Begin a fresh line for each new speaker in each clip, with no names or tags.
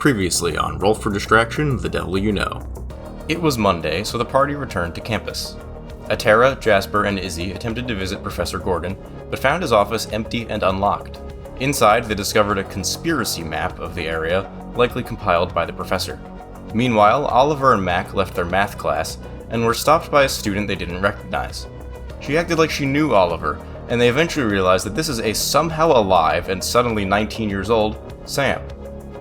Previously on Roll for Distraction, The Devil You Know.
It was Monday, so the party returned to campus. Atera, Jasper, and Izzy attempted to visit Professor Gordon, but found his office empty and unlocked. Inside, they discovered a conspiracy map of the area, likely compiled by the professor. Meanwhile, Oliver and Mac left their math class, and were stopped by a student they didn't recognize. She acted like she knew Oliver, and they eventually realized that this is a somehow alive and suddenly 19 years old Sam.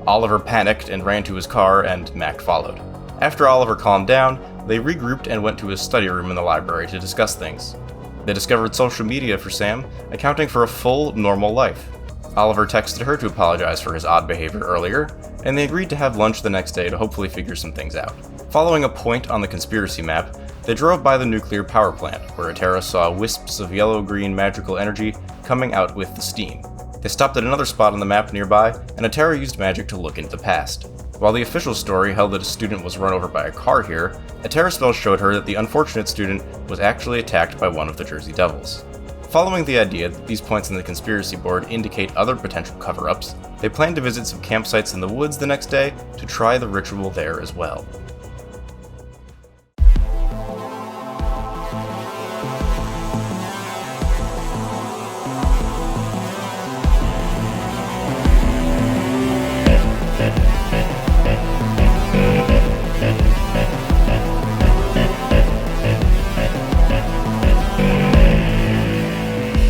Oliver panicked and ran to his car, and Mac followed. After Oliver calmed down, they regrouped and went to his study room in the library to discuss things. They discovered social media for Sam, accounting for a full, normal life. Oliver texted her to apologize for his odd behavior earlier, and they agreed to have lunch the next day to hopefully figure some things out. Following a point on the conspiracy map, they drove by the nuclear power plant, where Atera saw wisps of yellow-green magical energy coming out with the steam. They stopped at another spot on the map nearby, and Atera used magic to look into the past. While the official story held that a student was run over by a car here, Atera's spell showed her that the unfortunate student was actually attacked by one of the Jersey Devils. Following the idea that these points in the conspiracy board indicate other potential cover-ups, they plan to visit some campsites in the woods the next day to try the ritual there as well.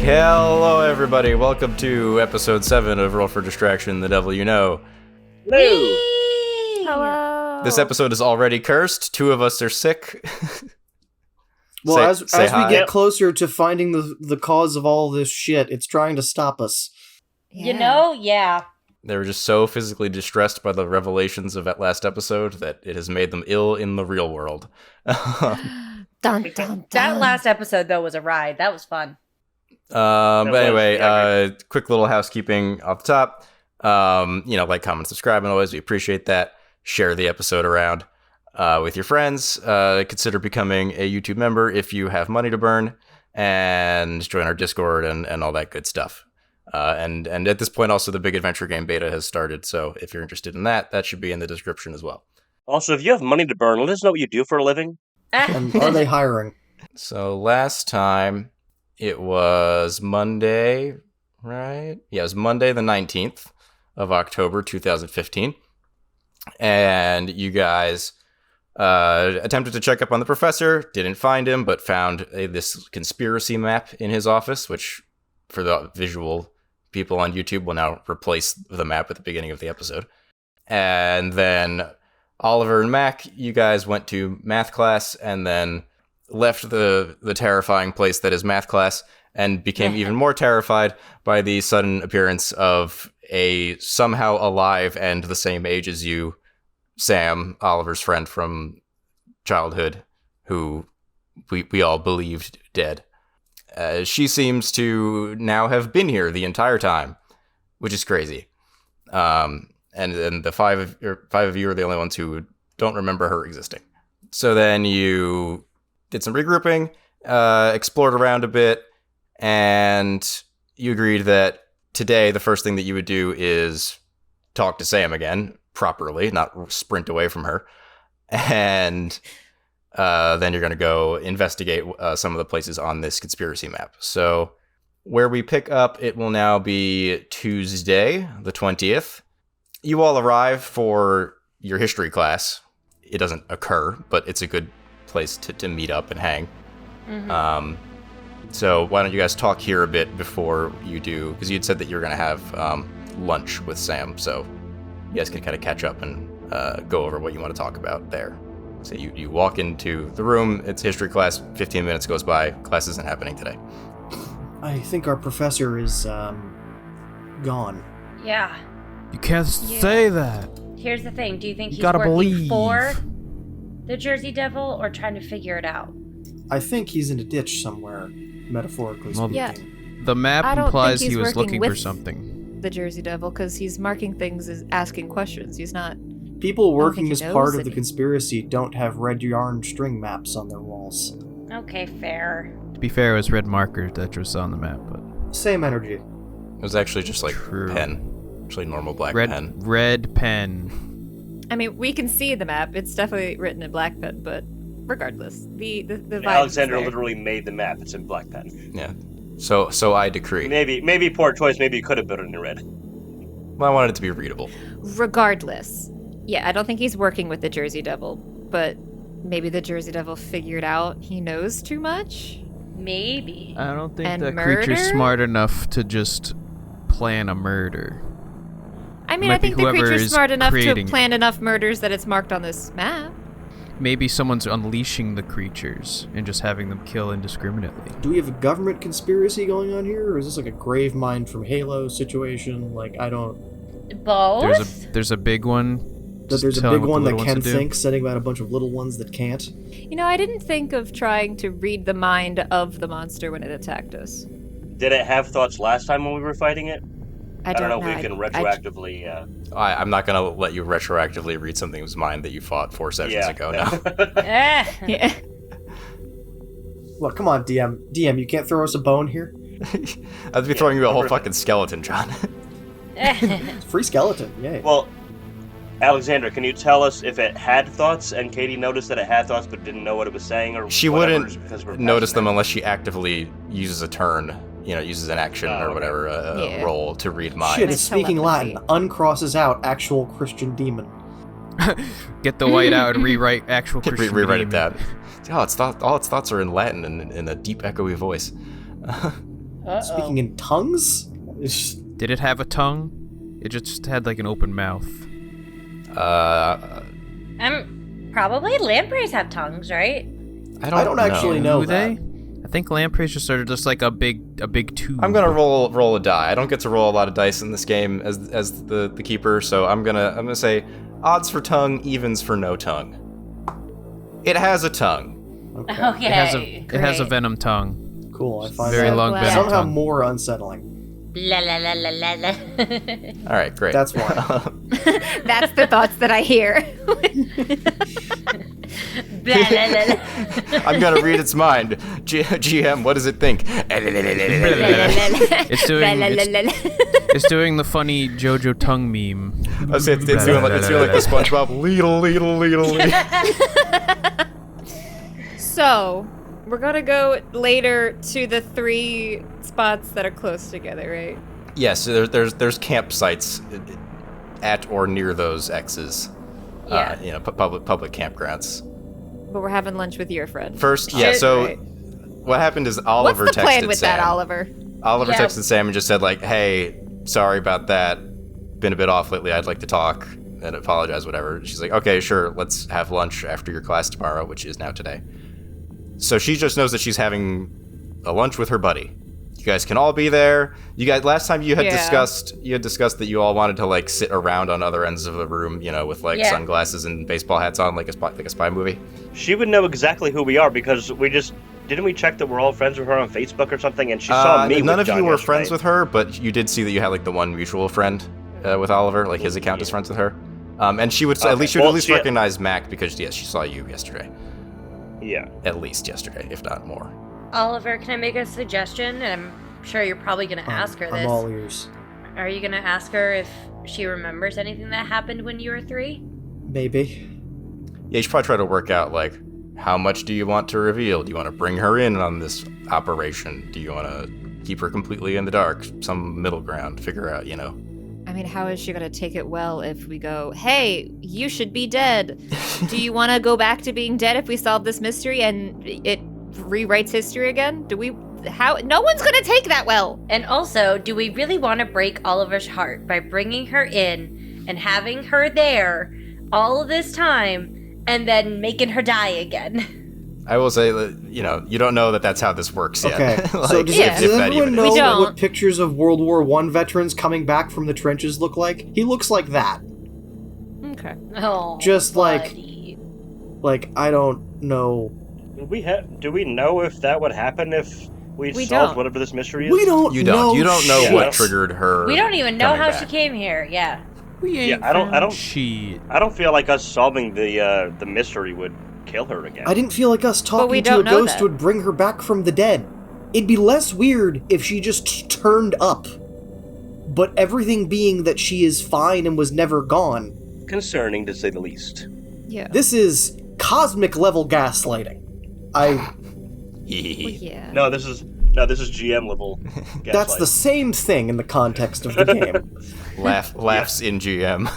Hello everybody, welcome to episode 7 of Roll for Distraction, The Devil You Know.
Hello!
Hello!
This episode is already cursed, 2 of us are sick.
Well, as we
hi.
get closer to finding the cause of all this shit, it's trying to stop us.
Yeah.
You know, yeah.
They were just so physically distressed by the revelations of that last episode that it has made them ill in the real world.
Dun, dun, dun.
That last episode, though, was a ride. That was fun.
But anyway, quick little housekeeping off the top. Like, comment, subscribe, and always, we appreciate that. Share the episode around with your friends. Consider becoming a YouTube member if you have money to burn, and join our Discord and all that good stuff. And at this point, also, the Big Adventure Game beta has started, so if you're interested in that, that should be in the description as well.
Also, if you have money to burn, let us know what you do for a living.
And are they hiring?
So last time, it was Monday, right? Yeah, it was Monday the 19th of October, 2015. And you guys attempted to check up on the professor, didn't find him, but found this conspiracy map in his office, which, for the visual people on YouTube, will now replace the map at the beginning of the episode. And then Oliver and Mac, you guys went to math class and then left the terrifying place that is math class and became even more terrified by the sudden appearance of a somehow alive and the same age as you, Sam, Oliver's friend from childhood, who we all believed dead. She seems to now have been here the entire time, which is crazy. And the five of you are the only ones who don't remember her existing. So then you did some regrouping, explored around a bit, and you agreed that today the first thing that you would do is talk to Sam again, properly, not sprint away from her. And then you're going to go investigate some of the places on this conspiracy map. So where we pick up, it will now be Tuesday, the 20th. You all arrive for your history class. It doesn't occur, but it's a good place to meet up and hang. Mm-hmm. So why don't you guys talk here a bit before you do, because you'd said that you were going to have lunch with Sam, so you guys can kind of catch up and go over what you want to talk about there. So you walk into the room, it's history class, 15 minutes goes by, class isn't happening today.
I think our professor is gone.
Yeah.
You can't say that.
Here's the thing. Do you think he's
gotta
working
believe.
for the Jersey Devil or trying to figure it out?
I think he's in a ditch somewhere, metaphorically
Well,
speaking.
Yeah.
The map
I don't
implies
think
he
he's
was
working
looking for
with
something.
The Jersey Devil, because he's marking things as asking questions. He's not.
People working
think
as
he
part
knows
of the
any.
conspiracy don't have red yarn string maps on their walls.
Okay, fair.
To be fair, it was red marker that was on the map, but
Same energy.
It was actually just like
True.
pen. Actually normal black
red
pen.
red pen.
I mean, we can see the map. It's definitely written in black pen, but regardless, the vibe
Alexander
is there.
literally made the map. It's in black pen.
Yeah. So I decree.
Maybe poor choice. Maybe you could have put it in red.
Well, I wanted it to be readable.
Regardless. Yeah, I don't think he's working with the Jersey Devil, but maybe the Jersey Devil figured out he knows too much?
Maybe.
I don't think
And
that
murder?
creature's smart enough to just plan a murder.
I mean,
Might
I think
be
the
whoever
creature's
is
smart enough to have
creating it.
planned enough murders that it's marked on this map.
Maybe someone's unleashing the creatures and just having them kill indiscriminately.
Do we have a government conspiracy going on here, or is this like a grave mind from Halo situation? Like, I don't...
Both?
There's a big one.
That
just
there's a
telling
big
what the
one that
little ones
can
to do.
think, setting about a bunch of little ones that can't.
You know, I didn't think of trying to read the mind of the monster when it attacked us.
Did it have thoughts last time when we were fighting it?
I
don't know
know.
if we can retroactively.
I'm not gonna let you retroactively read something's mind that you fought 4 sessions ago now.
Yeah.
Well, come on, DM. DM, you can't throw us a bone here?
I'd be throwing you a whole fucking skeleton, John.
Free skeleton, yay.
Well, Alexander, can you tell us if it had thoughts and Katie noticed that it had thoughts but didn't know what it was saying, or
She
whatever,
wouldn't
because we're
notice
passing
them
it?
unless she actively uses a turn, uses an action
Oh,
or
okay.
whatever,
Yeah.
roll to read minds.
Shit,
My
it's speaking
telepathy.
Latin. Uncrosses out actual Christian demon.
Get the white out and rewrite actual Christian
Rewrite it
demon.
down. All its thoughts are in Latin and in a deep, echoey voice.
Speaking in tongues? It's just,
Did it have a tongue? It just had like an open mouth.
Probably lampreys have tongues, right?
I don't actually know
Do
that.
they? I think lampreys just sort of just like a big tube.
I'm gonna roll a die. I don't get to roll a lot of dice in this game as the keeper, so I'm gonna say odds for tongue, evens for no tongue. It has a tongue.
Okay.
Okay.
It has a
Great.
venom tongue.
Cool, I find
Very
that
long
glad.
venom
somehow
tongue.
more unsettling.
La la la la la la.
All right, great.
That's why.
That's the thoughts that I hear.
Blah, la, la, la.
I'm gonna read its mind. GM, what does it think?
It's doing it's doing the funny JoJo tongue meme.
I was saying it's doing like the SpongeBob ladle.
So, we're gonna go later to the 3 spots that are close together, right?
Yes, so there's campsites at or near those X's.
Yeah.
Public campgrounds.
But we're having lunch with your friend.
First, yeah.
Shit,
So
right.
what happened is Oliver
What's the
texted
plan with
Sam.
that, Oliver?
Oliver
Yeah.
texted Sam and just said like, "Hey, sorry about that. Been a bit off lately. I'd like to talk and apologize, whatever." She's like, "Okay, sure. Let's have lunch after your class tomorrow, which is now today." So she just knows that she's having a lunch with her buddy. You guys can all be there. You guys, last time you had
Yeah.
discussed that you all wanted to like sit around on other ends of the room, with like
Yeah.
sunglasses and baseball hats on, like a spy movie.
She would know exactly who we are because didn't we check that we're all friends with her on Facebook or something? And she saw me.
None
with
of you
John
were
yesterday.
friends with her, but you did see that you had like the one mutual friend with Oliver. Like his account is friends with her, and she would
Okay.
at least
Well,
recognize Mac because yes, she saw you yesterday.
Yeah.
At least yesterday, if not more.
Oliver, can I make a suggestion? And I'm sure you're probably going to ask her
I'm
this.
all ears.
Are you going to ask her if she remembers anything that happened when you were 3?
Maybe.
Yeah, you should probably try to work out like how much do you want to reveal? Do you want to bring her in on this operation? Do you want to keep her completely in the dark? Some middle ground. Figure out,
I mean, how is she gonna take it well if we go, hey, you should be dead? Do you want to go back to being dead if we solve this mystery and it rewrites history again? No one's gonna take that well.
And also, do we really want to break Oliver's heart by bringing her in and having her there all of this time and then making her die again?
I will say that you don't know that that's how this works yet.
Okay,
Like,
so does,
Yeah.
does
that
everyone
even
know
We don't.
what pictures of World War I veterans coming back from the trenches look like? He looks like that.
Okay.
Oh,
Just like-
buddy.
Like, I don't know.
Do we know if that would happen if we
We
solved
don't.
whatever this mystery is?
We don't
You
know.
don't. You don't know
shit.
what triggered her.
We don't even know
coming
how
back.
she came here. Yeah.
We ain't
Yeah, I don't-
Shit.
I don't feel like us solving the mystery would kill her again.
I didn't feel like us
we
talking to a
don't know
ghost
that.
would bring her back from the dead. It'd be less weird if she just turned up. But everything being that she is fine and was never gone,
concerning, to say the least.
Yeah.
This is cosmic level gaslighting.
Well, yeah.
No, this is GM level gaslighting.
That's the same thing in the context of the game.
Laughs in GM.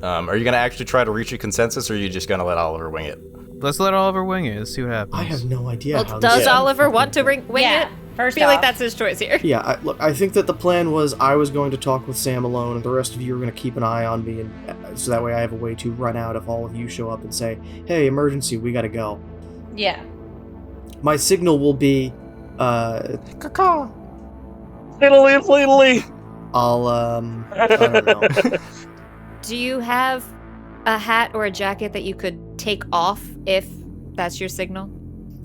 Are you gonna actually try to reach a consensus, or are you just gonna let Oliver wing it?
Let's let Oliver wing it. Let's see what happens.
I have no idea
Well,
how
does
this
Oliver want to wing
Yeah,
it?
first
I feel like
off.
that's his choice here.
Yeah, look, I think that the plan was I was going to talk with Sam alone, and the rest of you are going to keep an eye on me, and so that way I have a way to run out if all of you show up and say, "Hey, emergency, we gotta go."
Yeah.
My signal will be, caw.
Fiddly.
I'll, I don't know.
Do you have a hat or a jacket that you could take off if that's your signal?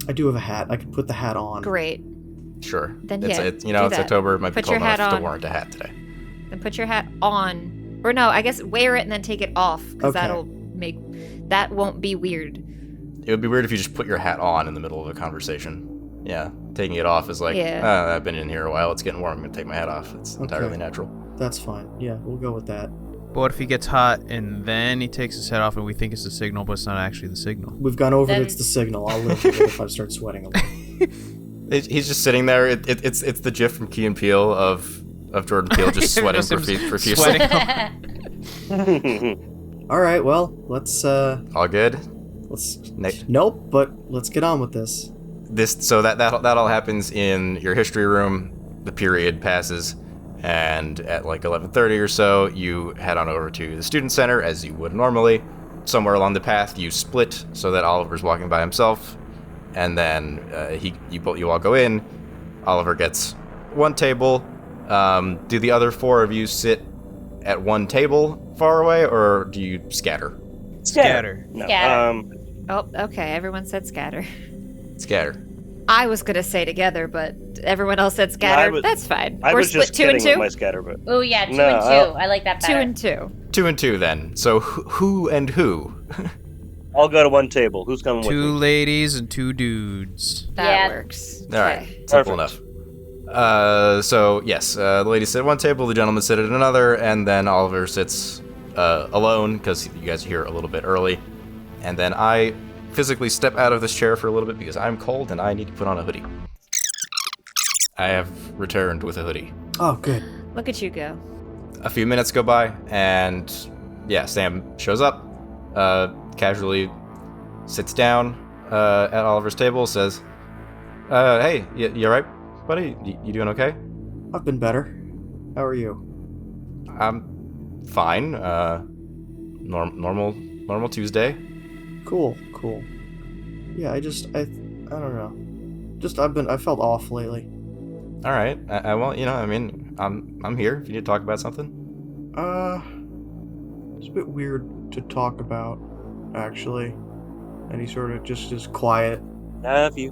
I do have a hat. I could put the hat on.
Great.
Sure.
Then
it's,
yeah,
it's
do that.
October. It might
Put
be
your
cold
hat
enough to
on.
warrant a hat today.
Then put your hat on. Or no, I guess wear it and then take it off, because
Okay.
that won't be weird.
It would be weird if you just put your hat on in the middle of a conversation. Yeah, taking it off is like,
Yeah.
I've been in here a while. It's getting warm. I'm gonna take my hat off. It's entirely natural.
That's fine. Yeah, we'll go with that.
But what if he gets hot and then he takes his head off and we think it's the signal, but it's not actually the signal?
We've gone over
Then-
it's the signal. I'll live with it if I start sweating a little.
He's just sitting there. It's the GIF from Key and Peele of Jordan Peele just sweating
Just him
profusely.
sweating.
All right, well, let's
All good.
Nope, but let's get on with this.
So that all happens in your history room. The period passes, and at like 11:30 or so, you head on over to the student center as you would normally. Somewhere along the path, you split so that Oliver's walking by himself, and then you all go in. Oliver gets one table. Do the other four of you sit at one table far away, or do you scatter?
Scatter.
No.
Scatter.
Oh, okay. Everyone said scatter.
Scatter.
I was gonna say together, but everyone else said scatter. That's fine.
I
Or
was
split
just
2 and
kidding
2.
with my scatter, but
Oh yeah, 2
No,
and 2. I like that
2
better.
and 2.
2 and 2 then. So who and who?
I'll go to one table. Who's coming with
2
me?
ladies and 2 dudes.
That
Yeah.
works.
All right,
Okay.
simple
Perfect.
enough. So yes, the ladies sit at one table, the gentlemen sit at another, and then Oliver sits alone because you guys are here a little bit early. And then I physically step out of this chair for a little bit because I'm cold and I need to put on a hoodie. I have returned with a hoodie.
Oh, good.
Look at you go.
A few minutes go by, and yeah, Sam shows up, casually sits down at Oliver's table, says, "Hey, you all right, buddy? You doing okay?"
I've been better. How are you?
I'm fine. Normal Tuesday.
Cool. Yeah, I don't know. I felt off lately.
All right. Well, I mean, I'm here if you need to talk about something.
It's a bit weird to talk about, actually. And he sort of just is quiet.
Have you?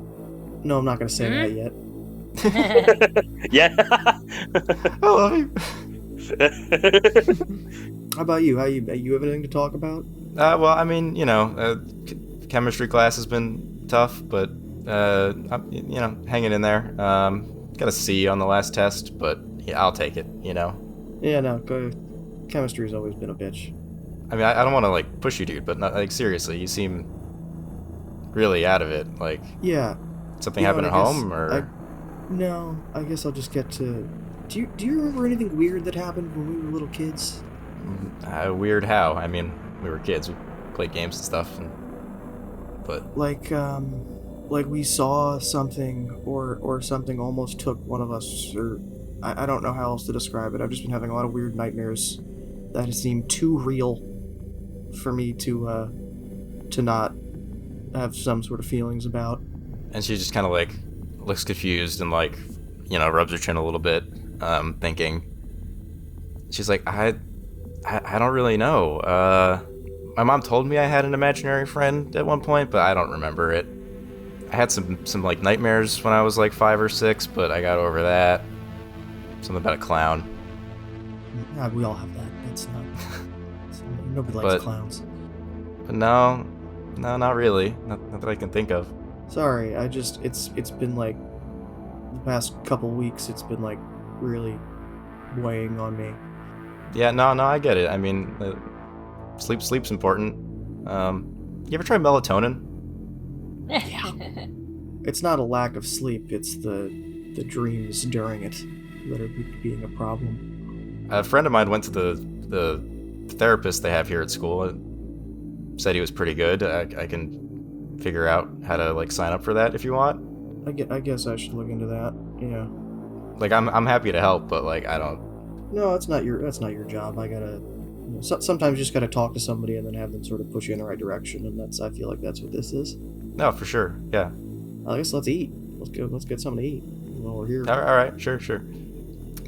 No, I'm not gonna say that yet.
Yeah.
I love you.
How about you? You have anything to talk about?
Well, I mean, chemistry class has been tough, but I'm, hanging in there. Got a C on the last test, but yeah, I'll take it.
Yeah, no. Chemistry's always been a bitch.
I mean, I don't want to like push you, dude, but not, like seriously, you seem really out of it. Like,
Yeah.
something
You know
happened at
what, I guess
home, or
No, I guess I'll just get to. Do you remember anything weird that happened when we were little kids?
weird how? I mean, we were kids, we played games and stuff, but
Like we saw something, or something almost took one of us, or I don't know how else to describe it. I've just been having a lot of weird nightmares that seem too real for me to not have some sort of feelings about.
and she just kind of like looks confused and like, rubs her chin a little bit, thinking. She's like, I don't really know. My mom told me I had an imaginary friend at one point, but I don't remember it. I had some like nightmares when I was like 5 or 6, but I got over that. Something about a clown.
Yeah, we all have that. That's not. Nobody likes
But-
clowns.
But no, not really. Not that I can think of.
Sorry, it's been like the past couple weeks. It's been like really weighing on me.
Yeah, no, I get it. I mean, sleep's important. You ever try melatonin?
It's not a lack of sleep, it's the dreams during it that are being a problem.
A friend of mine went to the therapist they have here at school and said he was pretty good. I can figure out how to like sign up for that if you want.
I guess I should look into that. Yeah.
Like I'm happy to help, but like I don't.
No, that's not your job. I gotta. Sometimes you just gotta talk to somebody and then have them sort of push you in the right direction, and I feel like that's what this is.
No, for sure. Yeah.
I guess let's eat. Let's get something to eat while we're here.
All right. Sure.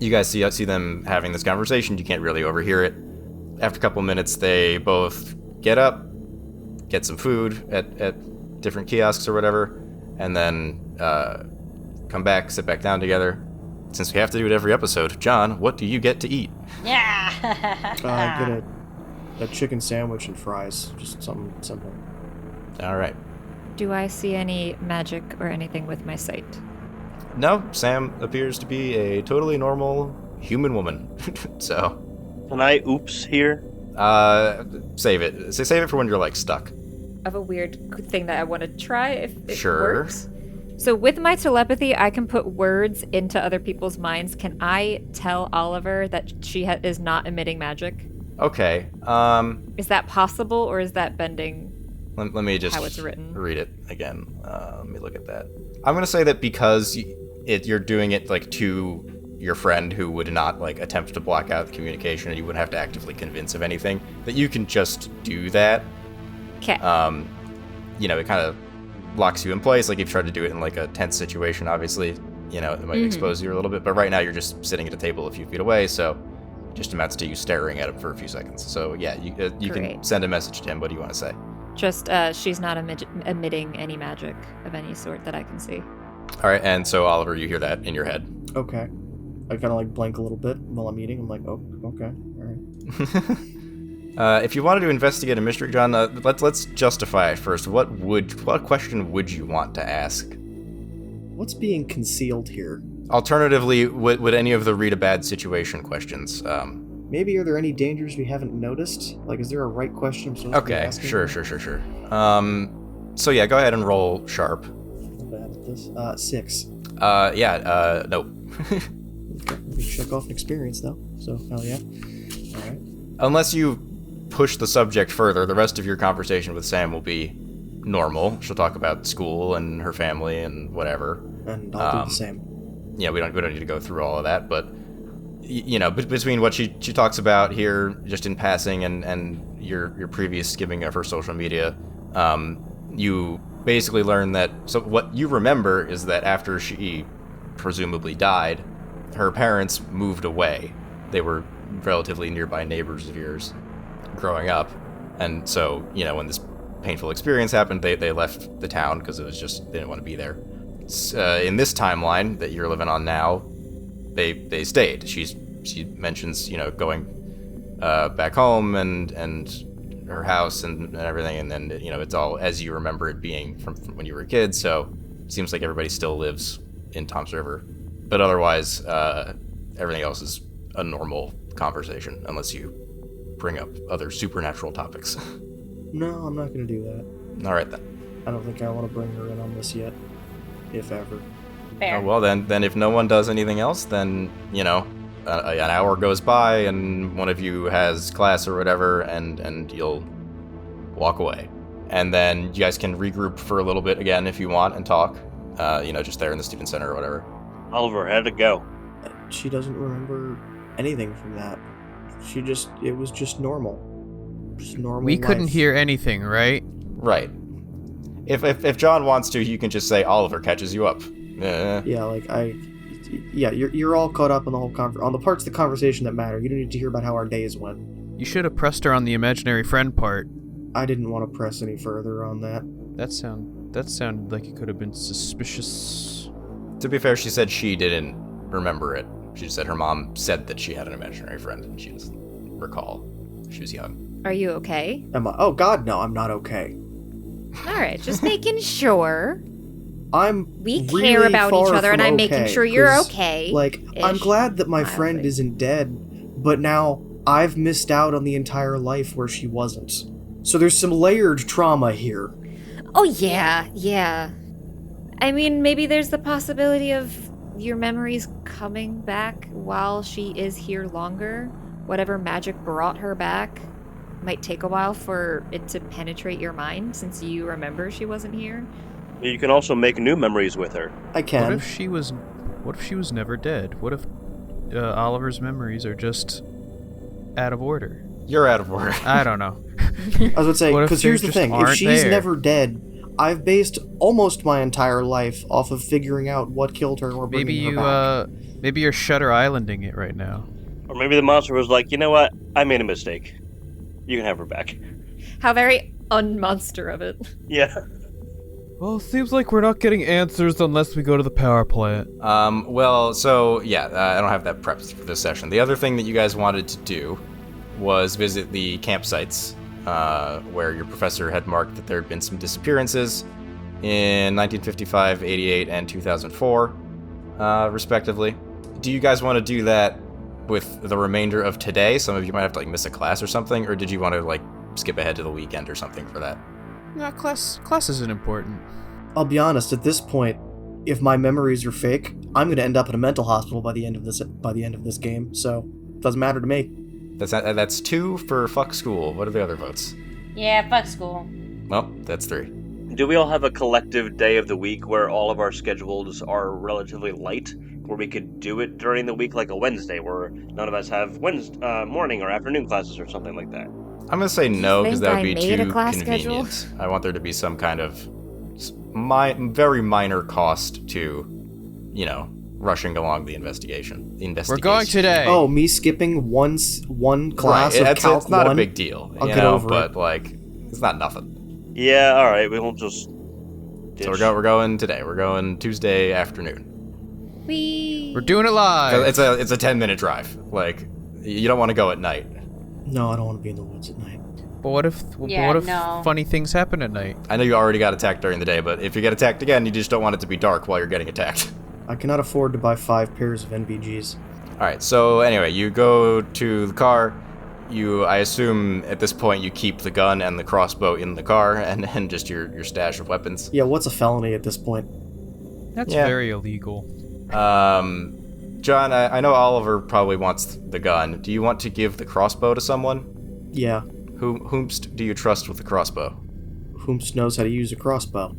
You guys see them having this conversation. You can't really overhear it. After a couple minutes, they both get up, get some food at different kiosks or whatever, and then come back, sit back down together. Since we have to do it every episode, John, what do you get to eat?
Yeah.
I get a chicken sandwich and fries. Just something simple.
All right.
Do I see any magic or anything with my sight?
No, Sam appears to be a totally normal human woman. So.
Can I oops here?
Save it. Save it for when you're like stuck.
I have a weird thing that I want to try if it
Sure.
works. So with my telepathy, I can put words into other people's minds. Can I tell Oliver that she is not emitting magic?
Okay.
Is that possible, or is that bending
Let me just
how it's written?
read it again. Let me look at that. I'm gonna say that because you're doing it like to your friend who would not like attempt to block out the communication, and you wouldn't have to actively convince of anything, that you can just do that.
Okay.
It kind of locks you in place. Like if you try to do it in like a tense situation, obviously, it might expose you a little bit. But right now you're just sitting at a table a few feet away, so it just amounts to you staring at him for a few seconds. So yeah, you can
Great.
send a message to him. What do you want to say?
Just she's not emitting any magic of any sort that I can see.
All right, and so Oliver, you hear that in your head.
Okay. I kind of like blink a little bit while I'm eating. I'm like, oh, okay, all right.
If you wanted to investigate a mystery, John, let's justify it first. What question would you want to ask?
What's being concealed here?
Alternatively, would any of the read a bad situation questions?
Maybe are there any dangers we haven't noticed? Like, is there a right question I'm supposed to be
Okay,
asking?
sure. So yeah, go ahead and roll sharp.
I'm bad at this. 6.
No.
Okay, we can check off an experience though. So hell yeah. All right.
Unless you push the subject further, the rest of your conversation with Sam will be normal. She'll talk about school and her family and whatever.
And I'll do the same.
Yeah, we don't need to go through all of that, but between what she talks about here, just in passing, and your previous skimming of her social media, you basically learn that. So what you remember is that after she presumably died, her parents moved away. They were relatively nearby neighbors of yours growing up, and so when this painful experience happened, they left the town because it was just they didn't want to be there. In this timeline that you're living on now, they stayed. She mentions going back home and her house and everything, and then it's all as you remember it being from when you were a kid. So it seems like everybody still lives in Toms River, but otherwise everything else is a normal conversation unless you bring up other supernatural topics.
No, I'm not gonna do that.
All right then.
I don't think I want to bring her in on this yet, if ever.
Fair.
Oh, well then if no one does anything else, then an hour goes by and one of you has class or whatever, and you'll walk away, and then you guys can regroup for a little bit again if you want and talk. Just there in the student center or whatever.
Oliver, how'd it go?
She doesn't remember anything from that. It was just normal. Just normal
We couldn't
life.
hear anything, right?
Right. If John wants to, you can just say Oliver catches you up.
Yeah, you're all caught up on the whole on the parts of the conversation that matter. You don't need to hear about how our days went.
You should have pressed her on the imaginary friend part.
I didn't want to press any further on that.
That sounded like it could have been suspicious.
To be fair, she said she didn't remember it. She just said her mom said that she had an imaginary friend, and she doesn't recall. She was young.
Are you okay?
Am I? Oh God, no, I'm not okay.
All right, just making sure. We
really
care about each
far
other, and
from
I'm making
okay,
sure you're
'cause,
okay.
Like, I'm glad that my friend
Mildly.
isn't dead, but now I've missed out on the entire life where she wasn't. So there's some layered trauma here.
Oh, yeah. I mean, maybe there's the possibility of your memories coming back while she is here longer. Whatever magic brought her back might take a while for it to penetrate your mind since you remember she wasn't here.
You can also make new memories with her.
I can.
What if she was never dead? What if Oliver's memories are just out of order?
You're out of order.
I don't know.
I was going to say,
What if
because
they
here's the
just
thing. If
aren't
she's
there?
never dead, I've based almost my entire life off of figuring out what killed her or bringing her back.
Maybe you're Shutter Islanding it right now.
Or maybe the monster was like, you know what? I made a mistake. You can have her back.
How very unmonster of it.
Yeah.
Well, it seems like we're not getting answers unless we go to the power plant.
I don't have that prepped for this session. The other thing that you guys wanted to do was visit the campsites where your professor had marked that there had been some disappearances in 1955, 88, and 2004, respectively. Do you guys want to do that with the remainder of today? Some of you might have to miss a class or something, or did you want to skip ahead to the weekend or something for that?
No, class isn't important.
I'll be honest, at this point, if my memories are fake, I'm going to end up in a mental hospital by the end of this game, so it doesn't matter to me.
That's 2 for fuck school. What are the other votes?
Yeah, fuck school.
Well, that's 3.
Do we all have a collective day of the week where all of our schedules are relatively light, where we could do it during the week, like a Wednesday, where none of us have morning or afternoon classes or something like that?
I'm going to say no, because that would be
made a
too
class
convenient.
schedule?
I want there to be some kind of very minor cost to, rushing along the investigation.
We're going today.
Oh, me skipping one class of Calc
it's not
1?
a big deal,
I'll get over
but
it.
it's not nothing.
Yeah, alright, we won't just...
So we're going today. We're going Tuesday afternoon.
We're doing it live.
It's a 10-minute drive. You don't want to go at night.
No, I don't want to be in the woods at night.
But what if
no.
funny things happen at night?
I know you already got attacked during the day, but if you get attacked again, you just don't want it to be dark while you're getting attacked.
I cannot afford to buy 5 pairs of NVGs.
Alright, so anyway, you go to the car. I assume at this point you keep the gun and the crossbow in the car and just your stash of weapons.
Yeah, what's a felony at this point?
That's
Yeah.
very illegal.
John, I know Oliver probably wants the gun. Do you want to give the crossbow to someone?
Yeah.
Whomst do you trust with the crossbow?
Whomst knows how to use a crossbow.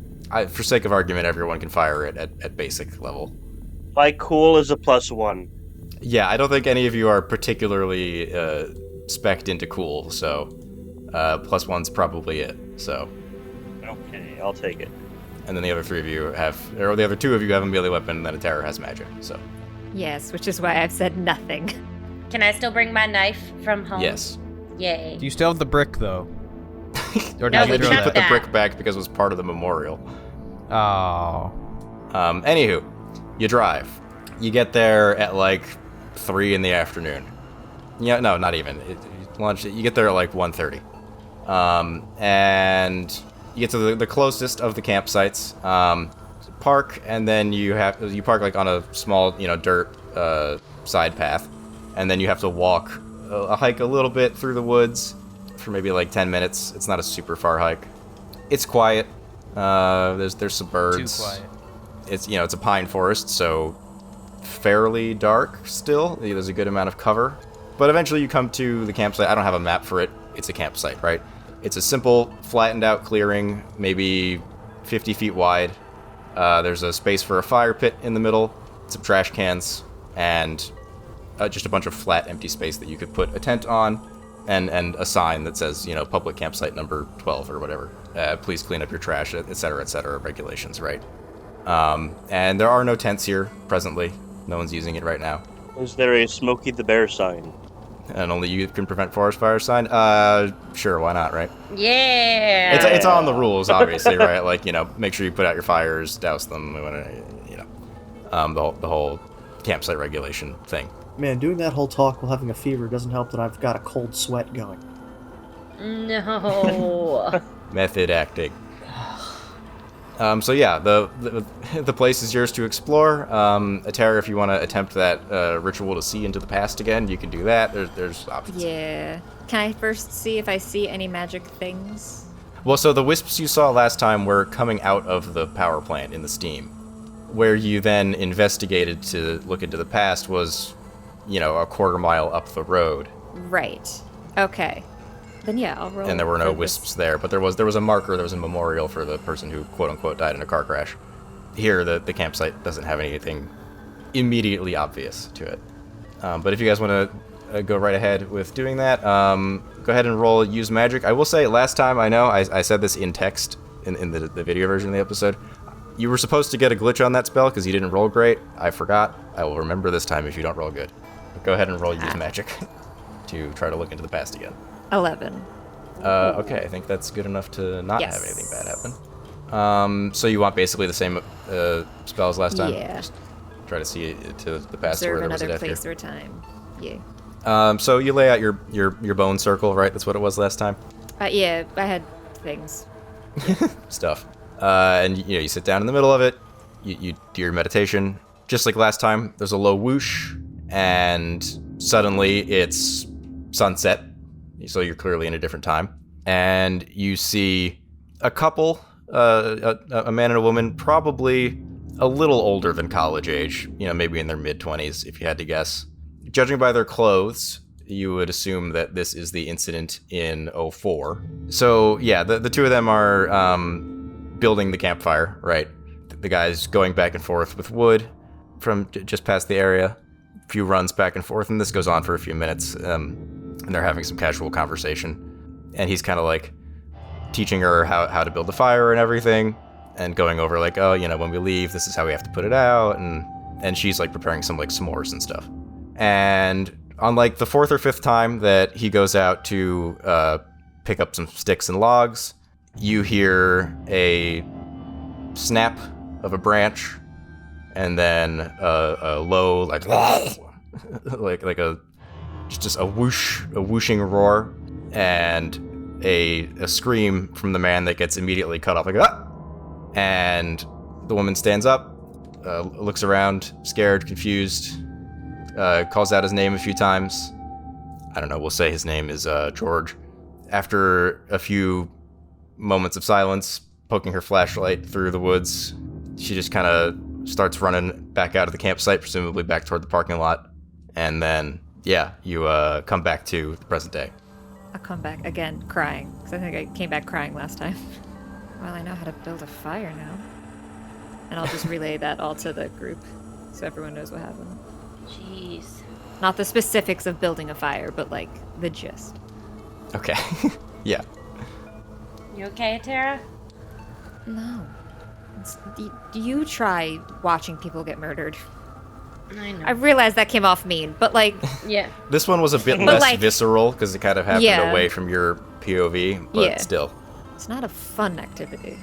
For sake of argument, everyone can fire it at basic level.
My cool is a +1.
Yeah, I don't think any of you are particularly spec'd into cool, so +1's probably it. So.
Okay, I'll take it.
And then the other 3 of you the other 2 of you have a melee weapon, and then a terror has magic. So.
Yes, which is why I've said nothing.
Can I still bring my knife from home?
Yes.
Yay.
Do you still have the brick though? Or
No,
did
we
you throw
chucked
put
that?
the
that.
brick back because it was part of the memorial.
Oh.
Anywho, you drive. You get there at 3 in the afternoon. Yeah, no, not even. Lunch. You get there at 1:30. And you get to the closest of the campsites. Park, and then you park on a small, dirt side path, and then you have to walk a hike a little bit through the woods for maybe 10 minutes. It's not a super far hike. It's quiet. There's some birds.
Too quiet.
It's a pine forest, so fairly dark still. There's a good amount of cover. But eventually you come to the campsite. I don't have a map for it. It's a campsite, right? It's a simple, flattened out clearing, maybe 50 feet wide. There's a space for a fire pit in the middle, some trash cans, and just a bunch of flat, empty space that you could put a tent on, and a sign that says, public campsite number 12 or whatever. Please clean up your trash, etc., regulations, right? And there are no tents here presently. No one's using it right now.
Is there a Smokey the Bear sign?
And only you can prevent forest fire sign? Sure, why not, right?
Yeah.
It's on the rules, obviously, right? Make sure you put out your fires, douse them, the whole campsite regulation thing.
Man, doing that whole talk while having a fever doesn't help that I've got a cold sweat going.
No.
Method acting. So yeah, the place is yours to explore. Atara, if you want to attempt that ritual to see into the past again, you can do that. There's options.
Yeah. Can I first see if I see any magic things?
Well, so the wisps you saw last time were coming out of the power plant in the steam. Where you then investigated to look into the past was, a quarter mile up the road.
Right. Okay. Then yeah, I'll roll.
And there were no
for
wisps there, but there was a marker, there was a memorial for the person who quote-unquote died in a car crash. Here, the campsite doesn't have anything immediately obvious to it. But if you guys want to go right ahead with doing that, go ahead and roll Use Magic. I will say, last time, I know, I said this in text in the video version of the episode. You were supposed to get a glitch on that spell because you didn't roll great. I forgot. I will remember this time if you don't roll good. But go ahead and roll Use Magic to try to look into the past again.
11.
Okay, I think that's good enough to not have anything bad happen. So you want basically the same spell as last time?
Yeah.
Just try to see it to the past
Observe
where there was a
another
death
place
here.
or time. Yeah.
So you lay out your bone circle, right? That's what it was last time?
Yeah, I had things.
Stuff. And you sit down in the middle of it, you do your meditation. Just like last time, there's a low whoosh, and suddenly it's sunset. So you're clearly in a different time. And you see a couple, a man and a woman, probably a little older than college age, maybe in their mid-20s, if you had to guess. Judging by their clothes, you would assume that this is the incident in 04. So, yeah, the two of them are building the campfire, right? The guy's going back and forth with wood from just past the area. A few runs back and forth, and this goes on for a few minutes. And they're having some casual conversation. And he's kind of like teaching her how to build a fire and everything, and going over like, oh, when we leave, this is how we have to put it out. And she's like preparing some like s'mores and stuff. And on like the fourth or fifth time that he goes out to pick up some sticks and logs, you hear a snap of a branch, and then a low like like a just a whoosh, a whooshing roar, and a scream from the man that gets immediately cut off, like ah! And the woman stands up, looks around, scared, confused, calls out his name a few times. I don't know, we'll say his name is George. After a few moments of silence, poking her flashlight through the woods, she just kind of starts running back out of the campsite, presumably back toward the parking lot, and then you come back to the present day.
I'll come back again crying, because I think I came back crying last time. Well, I know how to build a fire now. And I'll just relay that all to the group, so everyone knows what happened.
Jeez.
Not the specifics of building a fire, but like the gist.
Okay. Yeah.
You okay, Tara?
No. You try watching people get murdered.
I know.
I realize that came off mean, but like...
Yeah.
This one was a bit
But,
less
like,
visceral, because it kind of happened
yeah.
away from your POV, but
Yeah.
still.
It's not a fun activity.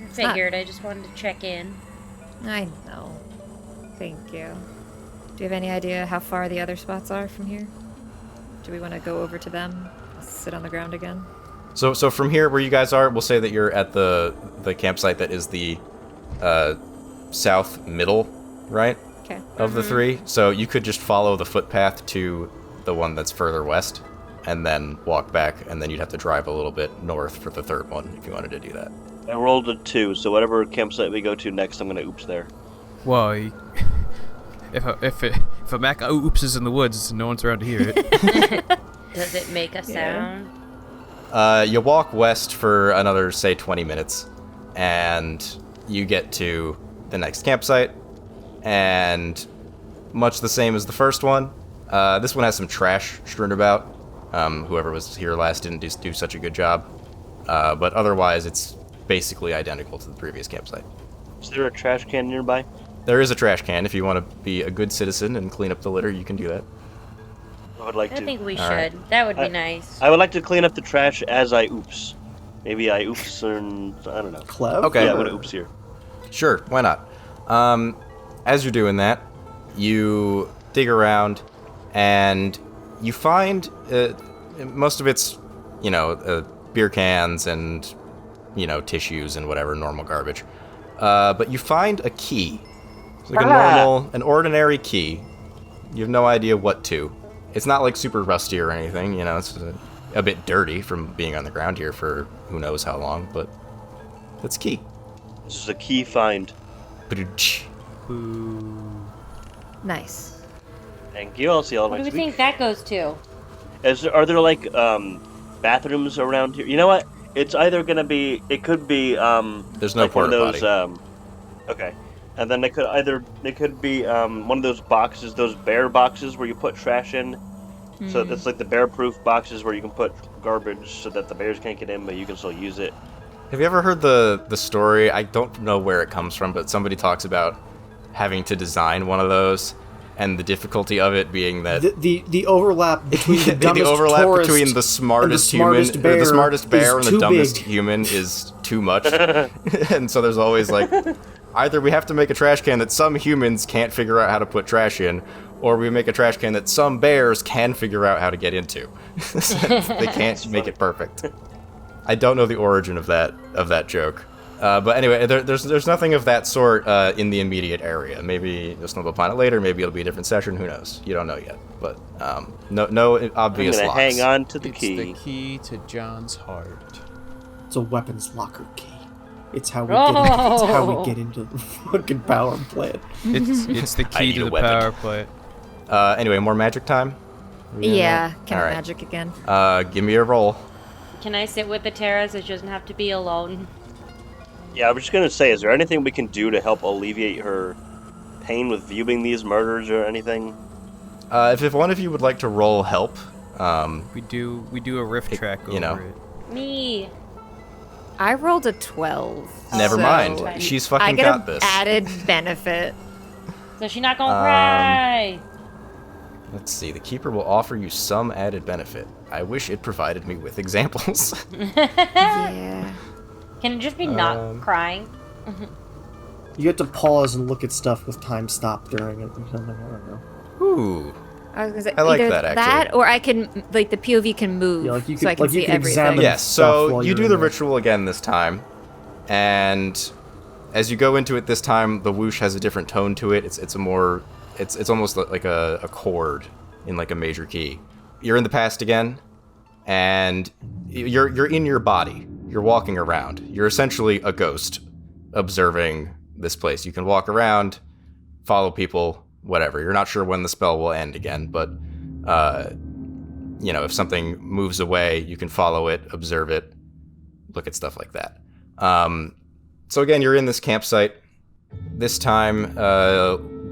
I figured. I just wanted to check in.
I know. Thank you. Do you have any idea how far the other spots are from here? Do we want to go over to them? Sit on the ground again?
So from here, where you guys are, we'll say that you're at the campsite that is the south middle, right?
Okay.
Of the three. So you could just follow the footpath to the one that's further west, and then walk back, and then you'd have to drive a little bit north for the third one if you wanted to do that.
I rolled a 2, so whatever campsite we go to next, I'm gonna oops there.
Well, if a Mac oops is in the woods, no one's around to hear it.
Does it make a sound?
You walk west for another, say, 20 minutes, and you get to the next campsite, and much the same as the first one. This one has some trash strewn about. Whoever was here last didn't do such a good job. But otherwise, it's basically identical to the previous campsite.
Is there a trash can nearby?
There is a trash can. If you want to be a good citizen and clean up the litter, you can do that.
I would like
I
to.
think we
All
should.
right.
That would be nice.
I would like to clean up the trash as I oops. Maybe I oops and I don't know.
Clever.
Okay.
Yeah, I'm gonna oops here.
Sure, why not? As you're doing that, you dig around, and you find most of it's, beer cans and, tissues and whatever, normal garbage. But you find a key. It's like an ordinary key. You have no idea what to. It's not like super rusty or anything, it's a bit dirty from being on the ground here for who knows how long, but it's a key.
This is a key find.
Nice.
Thank you. I'll see you all
Where do
next
we
week.
think that goes to?
Are there like bathrooms around here? You know what? It's either gonna be. It could be.
There's no
like one of
porta
those. Okay, and then it could be one of those boxes, those bear boxes where you put trash in. So that's like the bear-proof boxes where you can put garbage so that the bears can't get in, but you can still use it.
Have you ever heard the story? I don't know where it comes from, but somebody talks about having to design one of those, and the difficulty of it being that
the overlap between the dumbest tourist
between the smartest
and the
human,
bear
the smartest bear,
is
and the
too
dumbest
big.
human is too much, and so there's always like, either we have to make a trash can that some humans can't figure out how to put trash in, or we make a trash can that some bears can figure out how to get into. They can't make it perfect. I don't know the origin of that joke. But anyway, there's nothing of that sort in the immediate area. Maybe you'll stumble upon it later. Maybe it'll be a different session. Who knows? You don't know yet. But no obvious
I'm gonna
locks.
hang on to the
It's
key.
the key to John's heart.
It's a weapons locker key. It's how we get into the fucking power plant.
It's the
I
key
need
to
a
the
weapon.
power plant.
Anyway, more magic time.
Yeah, kind
All
of
right.
magic again.
Give me a roll.
Can I sit with the Terra so she doesn't have to be alone?
Yeah, I was just gonna say, is there anything we can do to help alleviate her pain with viewing these murders or anything?
If one of you would like to roll help,
We do a riff track over
you know.
it.
Me.
I rolled a 12.
never
so
mind. She's fucking
I get
got
an
this.
added benefit.
So she's not gonna cry.
Let's see. The keeper will offer you some added benefit. I wish it provided me with examples.
Yeah.
Can it just be not crying?
You get to pause and look at stuff with time stop during it or something. I don't know.
Ooh.
I was gonna say
I like
either
that, actually.
that or I can like the POV can move,
Yeah, like you
so I
could-
can
like you
see
could
everything.
examine-
Yes,
stuff
so
while
you
you're
do
in
the
there.
ritual again this time, and as you go into it this time, the whoosh has a different tone to it. It's almost like a chord in like a major key. You're in the past again, and you're in your body. You're walking around. You're essentially a ghost observing this place. You can walk around, follow people, whatever. You're not sure when the spell will end again, but if something moves away, you can follow it, observe it, look at stuff like that. So again, you're in this campsite. This time,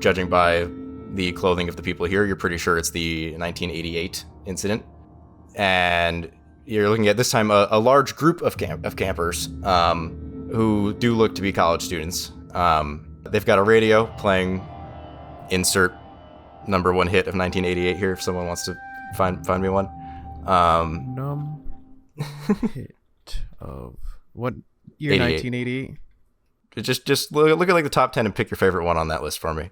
judging by the clothing of the people here, you're pretty sure it's the 1988 incident. And you're looking at, this time, a large group of campers who do look to be college students. They've got a radio playing insert number one hit of 1988 here if someone wants to find me one.
Hit of what year?
88.
1988.
Just look at like the top 10 and pick your favorite one on that list for me.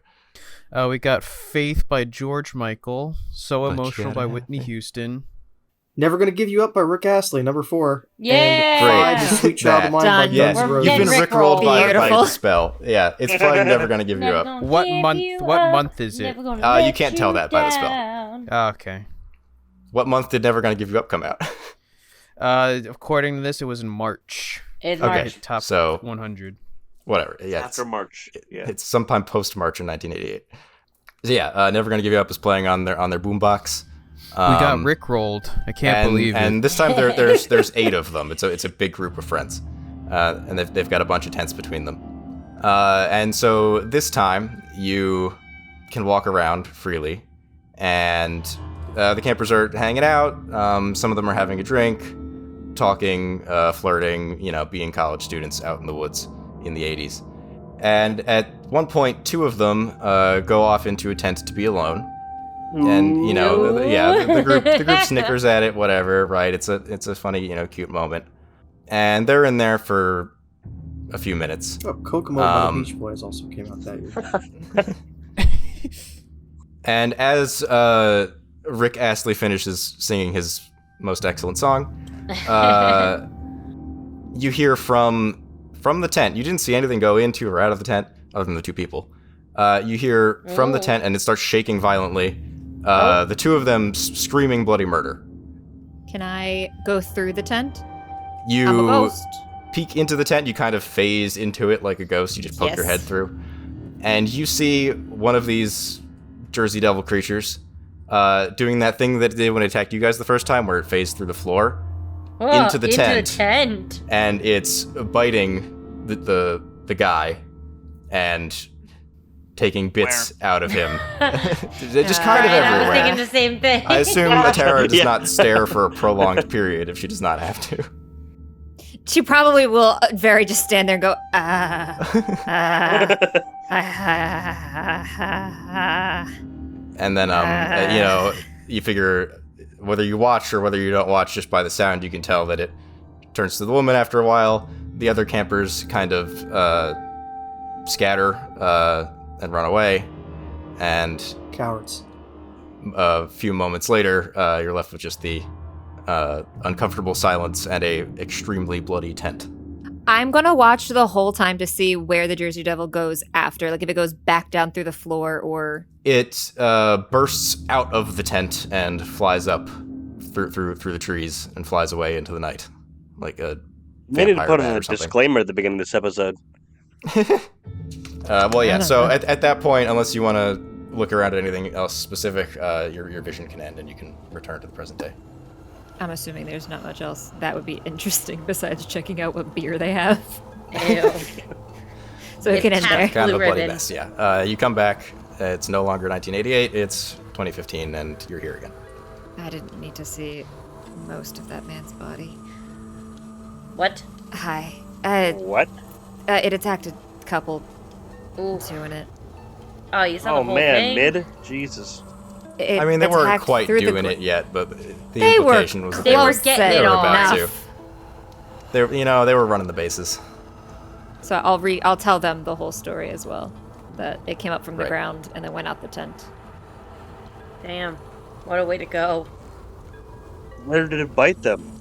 We got Faith by George Michael. So
But
Emotional
you
by
gotta
Whitney
have
Houston.
Never Gonna Give You Up by Rick Astley, number 4.
Yeah!
And Five, The Sweet Child
That.
of Mine
Done.
by
Yeah,
Guns N'
We're
Roses.
you've been
getting
rickrolled by
Beautiful.
the spell. Yeah, it's probably never gonna give you
Never
up.
gonna
What
give
month-
you
what
up,
month is it?
never gonna
You
let
can't tell that by the spell.
down.
Oh, okay.
What month did Never Gonna Give You Up come out?
According to this, it was in March.
It's
Okay.
March.
Top
So-
100.
Whatever. Yeah,
After March. Yeah.
it's sometime post March in 1988. So yeah, Never Gonna Give You Up is playing on their boombox.
We got Rickrolled. I can't believe it.
And this time there's 8 of them. It's a big group of friends, and they've got a bunch of tents between them. And so this time you can walk around freely, and the campers are hanging out. Some of them are having a drink, talking, flirting, being college students out in the woods in the 80s. And at one point, 2 of them go off into a tent to be alone. And the group snickers at it, whatever, right? It's a funny, cute moment. And they're in there for a few minutes.
Oh, Kokomo by the Beach Boys also came out that year.
And as Rick Astley finishes singing his most excellent song, you hear from from the tent, you didn't see anything go into or out of the tent other than the 2 people. You hear from the tent, and it starts shaking violently. The 2 of them screaming bloody murder.
Can I go through the tent?
You
I'm a ghost.
peek into the tent, you kind of phase into it like a ghost, you just poke your head through. And you see one of these Jersey Devil creatures doing that thing that it did when it attacked you guys the first time, where it phased through the floor into the tent. And it's biting the guy and taking bits out of him. Just kind of everywhere.
I was thinking the same thing.
I assume Atara does not stare for a prolonged period if she does not have to.
She probably will very just stand there and go,
And then, you figure whether you watch or whether you don't watch, just by the sound, you can tell that it turns to the woman after a while. The other campers kind of scatter and run away. And
Cowards.
a few moments later, you're left with just the uncomfortable silence and a extremely bloody tent.
I'm going to watch the whole time to see where the Jersey Devil goes after, like if it goes back down through the floor or...
It bursts out of the tent and flies up through the trees and flies away into the night, like a
They need to
vampire
put
bat
in a
or something.
disclaimer at the beginning of this episode.
So at that point, unless you want to look around at anything else specific, your vision can end and you can return to the present day.
I'm assuming there's not much else that would be interesting besides checking out what beer they have.
Ew.
So it can end there.
Kind of a
Blue
bloody
ribbon.
mess, yeah. You come back, it's no longer 1988, it's 2015, and you're here again.
I didn't need to see most of that man's body.
What?
Hi.
What?
It attacked a couple
Ooh.
doing it.
Oh, you saw
Oh
the whole
man,
thing?
mid? Jesus.
It
I mean, they weren't
attacked
quite
through the
doing
gr-
it yet, but the
They were
implication was that
They were
close
getting it
they were
on.
about to.
enough.
They were running the bases.
So I'll tell them the whole story as well. That it came up from the
Right.
ground and then went out the tent.
Damn. What a way to go.
Where did it bite them?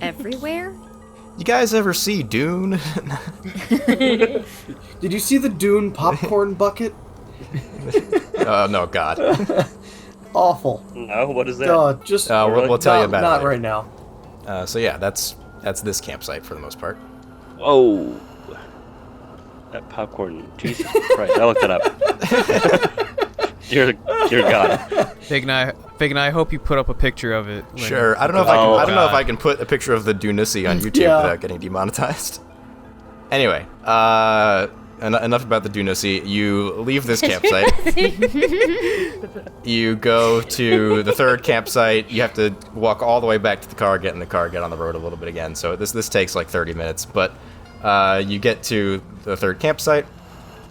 Everywhere?
You guys ever see Dune?
Did you see the Dune popcorn bucket?
Oh, no, God.
Awful.
No, what is that?
Just
We'll tell you about it
not
later.
right now.
So yeah, that's this campsite for the most part.
Oh. That popcorn. Jesus Christ, I looked it up. Dear God.
Fig and I hope you put up a picture of it. when-
Sure. I don't know if I don't know if I can put a picture of the Dunissi on YouTube
Yeah.
without getting demonetized. Anyway, enough about the Dunissi. You leave this campsite. You go to the third campsite. You have to walk all the way back to the car, get in the car, get on the road a little bit again. So this takes like 30 minutes. But you get to the third campsite.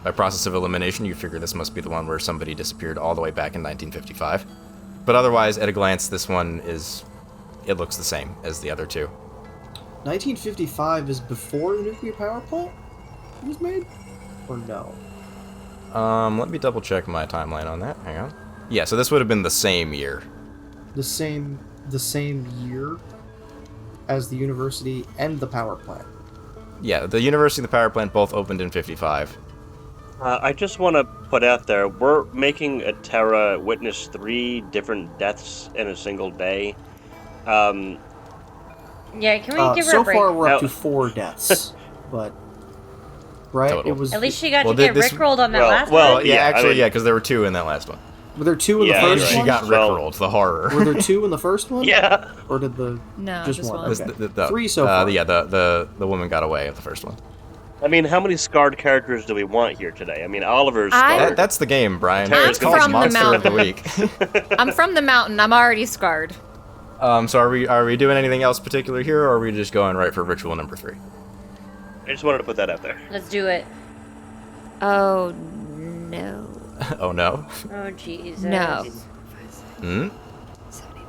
By process of elimination, you figure this must be the one where somebody disappeared all the way back in 1955. But otherwise, at a glance, this one it looks the same as the other two.
1955 is before the nuclear power plant was made? Or no?
Let me double check my timeline on that. Hang on. Yeah, so this would have been the same year.
The same year as the university and the power plant.
Yeah, the university and the power plant both opened in 55.
I just want to put out there, we're making Atara witness 3 different deaths in a single day.
Yeah, can we give her
So
a break?
far, we're up
No.
to 4 deaths, but right,
Total.
it was.
At least she got
Well,
to get
this-
rickrolled on that last
well,
one.
Yeah,
Yeah, I
actually,
mean-
yeah, because there were 2 in that last one.
Were there 2 in
Yeah,
the
you're
first
She
one?
got
Well-
rickrolled, the horror.
Were there 2 in the first one?
Yeah.
Or did the
No,
just
just
one?
one.
This-
Okay.
the-
3 so far.
Yeah, the woman got away of the first one.
I mean, how many scarred characters do we want here today? I mean, Oliver's
I-
scarred.
That's the game, Brian.
I'm
It's called
from the
Monster of the
mountain.
Week.
I'm from the mountain. I'm already scarred.
So are we doing anything else particular here, or are we just going right for ritual number 3?
I just wanted to put that out there.
Let's do it.
Oh no.
Oh no.
Oh, Jesus.
No.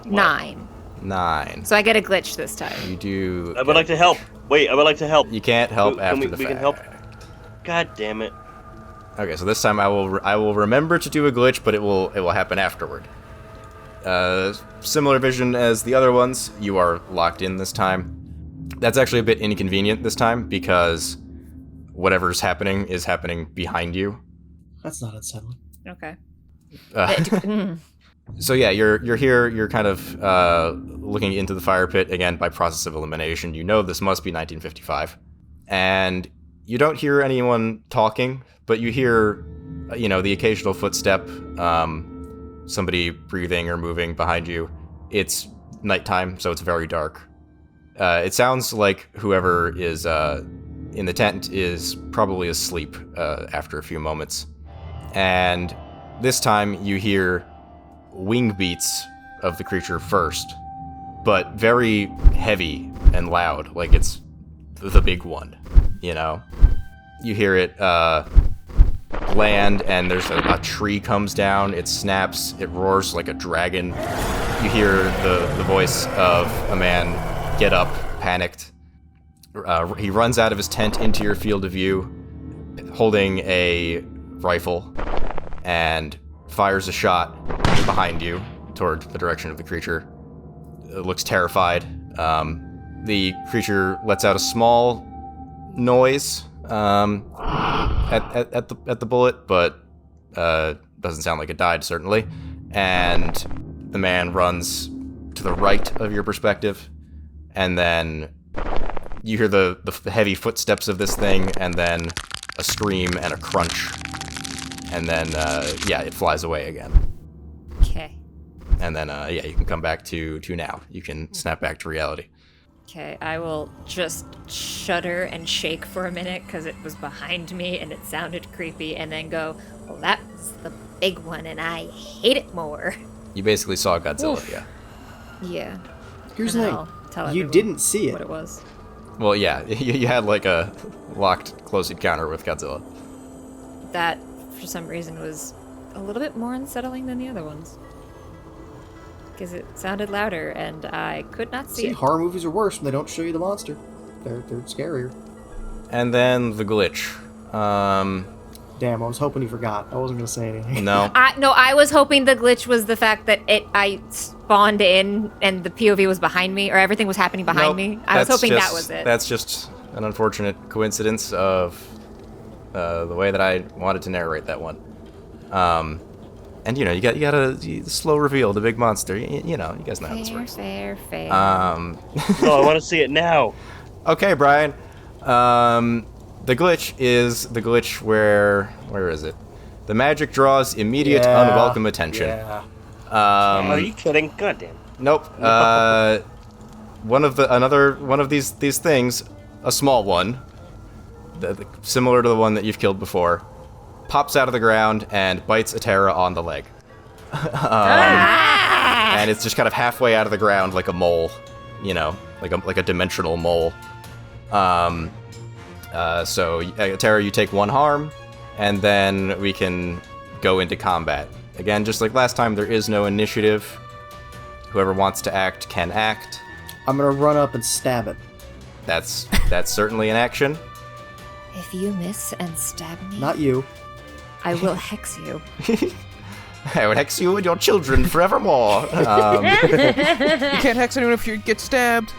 9.
9.
So I get a glitch this time.
You do.
I would like to help. Wait, I would like to help.
You can't help
Can
after
we-
the
we
fact.
can help. God damn it.
Okay, so this time I will remember to do a glitch, but it will happen afterward. Similar vision as the other ones. You are locked in this time. That's actually a bit inconvenient this time because whatever's happening is happening behind you.
That's not unsettling.
Okay.
So yeah, you're here. You're kind of looking into the fire pit again by process of elimination. You know this must be 1955, and you don't hear anyone talking, but you hear, the occasional footstep, somebody breathing or moving behind you. It's nighttime, so it's very dark. It sounds like whoever is in the tent is probably asleep after a few moments, and this time you hear wing beats of the creature first, but very heavy and loud, like it's the big one, You hear it land, and there's a tree comes down, it snaps, it roars like a dragon. You hear the voice of a man get up, panicked. He runs out of his tent into your field of view, holding a rifle, and fires a shot behind you toward the direction of the creature. It looks terrified. The creature lets out a small noise at the bullet, but doesn't sound like it died, certainly. And the man runs to the right of your perspective, and then you hear the heavy footsteps of this thing, and then a scream and a crunch, and then it flies away again.
Okay.
And then you can come back to now. You can snap back to reality.
Okay, I will just shudder and shake for a minute because it was behind me and it sounded creepy, and then go, well, that's the big one and I hate it more.
You basically saw Godzilla.
Oof.
Yeah.
Yeah.
Here's
And
the
then
thing.
I'll tell
You
everyone
didn't see it.
what it was.
Well, yeah, you had like a locked close encounter with Godzilla.
That, for some reason, was a little bit more unsettling than the other ones. Because it sounded louder and I could not see it.
Horror movies are worse when they don't show you the monster. They're scarier.
And then the glitch.
Damn, I was hoping you forgot. I wasn't gonna say anything.
No.
I was hoping the glitch was the fact that I spawned in and the POV was behind me, or everything was happening behind
Nope,
me. I was
that's
hoping that
just-
was it.
That's just an unfortunate coincidence of the way that I wanted to narrate that one. And you got a slow reveal, the big monster. You guys know how this works.
Fair.
No, I want to see it now.
Okay, Brian. The glitch is the glitch where is it? The magic draws immediate unwelcome attention.
Yeah.
Are you kidding? Goddamn.
Nope. One of these things, a small one, similar to the one that you've killed before, pops out of the ground and bites Atera on the leg. And it's just kind of halfway out of the ground like a mole, like a dimensional mole. So Atera, you take one harm, and then we can go into combat. Again, just like last time, there is no initiative. Whoever wants to act can act.
I'm gonna run up and stab it.
That's certainly an action.
If you miss and stab me,
Not you.
I will hex you.
I would hex you and your children forevermore.
You can't hex anyone if you get stabbed.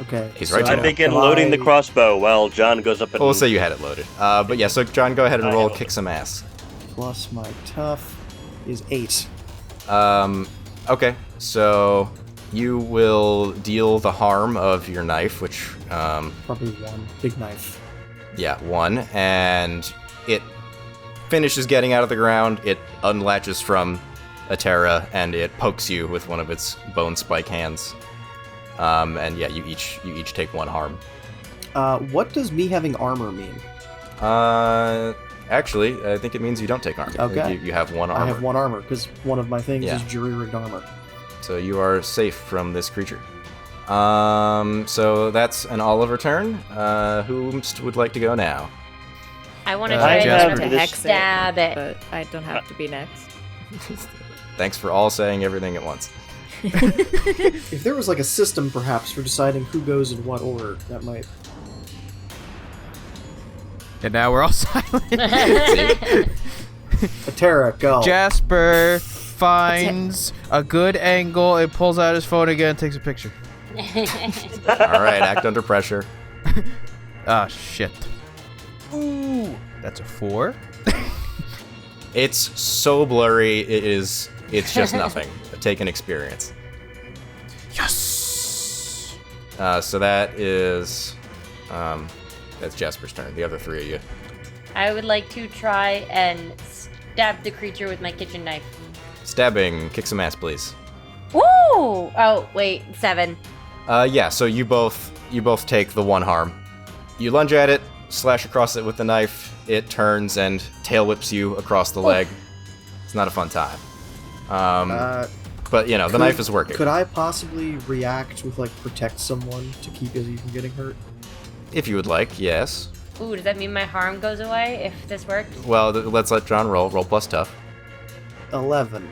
Okay.
He's right
so
to
I begin loading the crossbow while John goes up and...
We'll say you had it loaded. But yeah, so John, go ahead and
I
roll
have it.
kick some ass.
Plus my tough is 8.
Okay, so you will deal the harm of your knife, which,
Probably 1 big knife.
yeah, 1, and it finishes getting out of the ground, it unlatches from Atera, and it pokes you with one of its bone spike hands. And yeah, you each take 1 harm.
What does me having armor mean?
Actually, I think it means you don't take armor.
Okay.
You have 1 armor.
I have 1 armor, because one of my things
Yeah.
is jury-rigged armor.
So you are safe from this creature. So that's an Oliver turn. Who would like to go now?
I want to
I
try
have
to
this-
hex
stab it.
But I don't have to be next.
Thanks for all saying everything at once.
If there was like a system, perhaps, for deciding who goes in what order, that might...
And now we're all silent.
Atera, go.
Jasper finds a good angle and pulls out his phone again and takes a picture.
All right, act under pressure.
Ah, shit. Ooh, that's a 4.
It's so blurry. It's just nothing. Take an experience.
Yes.
So that is, that's Jasper's turn. The other 3 of you.
I would like to try and stab the creature with my kitchen knife.
Stabbing. Kick some ass, please.
Woo! Oh, wait, 7.
Yeah. So you both take the 1 harm. You lunge at it, slash across it with the knife. It turns and tail whips you across the leg. It's not a fun time. But the knife is working.
Could I possibly react with protect someone to keep Izzy from getting hurt?
If you would like, yes.
Ooh, does that mean my harm goes away if this works?
Well, let's let John roll. Roll plus tough.
11.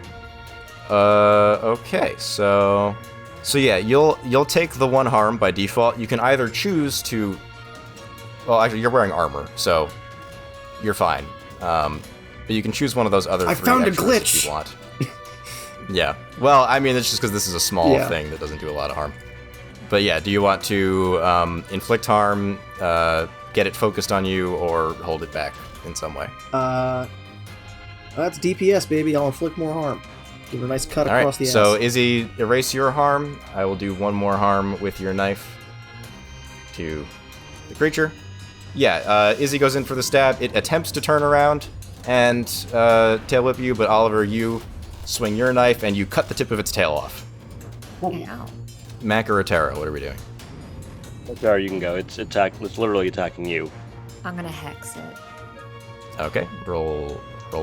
Okay, so yeah, you'll take the 1 harm by default. You can either choose to. Well, actually, you're wearing armor, so you're fine. But you can choose one of those other 3
I found a
extras
glitch!
if you want. Yeah. Well, I mean, it's just because this is a small thing that doesn't do a lot of harm. But yeah, do you want to inflict harm, get it focused on you, or hold it back in some way?
That's DPS, baby. I'll inflict more harm. Give her a nice cut
All
across
right,
the ass.
so Izzy, erase your harm. I will do 1 more harm with your knife to the creature. Yeah, Izzy goes in for the stab. It attempts to turn around and tail whip you, but Oliver, you swing your knife and you cut the tip of its tail off.
Ow.
Mac or Atara, what are we doing?
There, you can go. It's literally attacking you.
I'm gonna hex it.
Okay, roll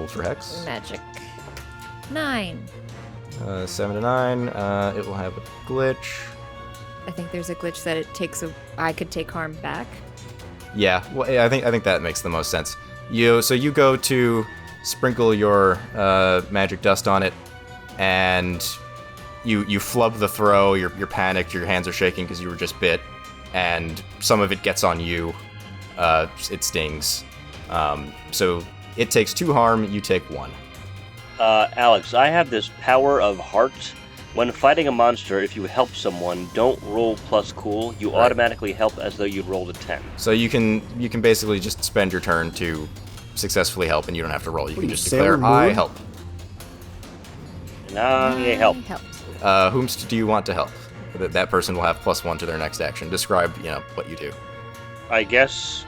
for hex.
Magic. 9.
7 to 9. It will have a glitch.
I think there's a glitch that I could take harm back.
Yeah, well, I think that makes the most sense. So you go to sprinkle your magic dust on it, and you flub the throw. You're panicked. Your hands are shaking because you were just bit, and some of it gets on you. It stings. So it takes 2 harm. You take 1.
Alex, I have this power of heart. When fighting a monster, if you help someone, don't roll plus cool. You automatically help as though you rolled a 10.
So you can basically just spend your turn to successfully help, and you don't have to roll. You can just declare, I help.
And I help.
Whom do you want to help? That person will have +1 to their next action. Describe, what you do.
I guess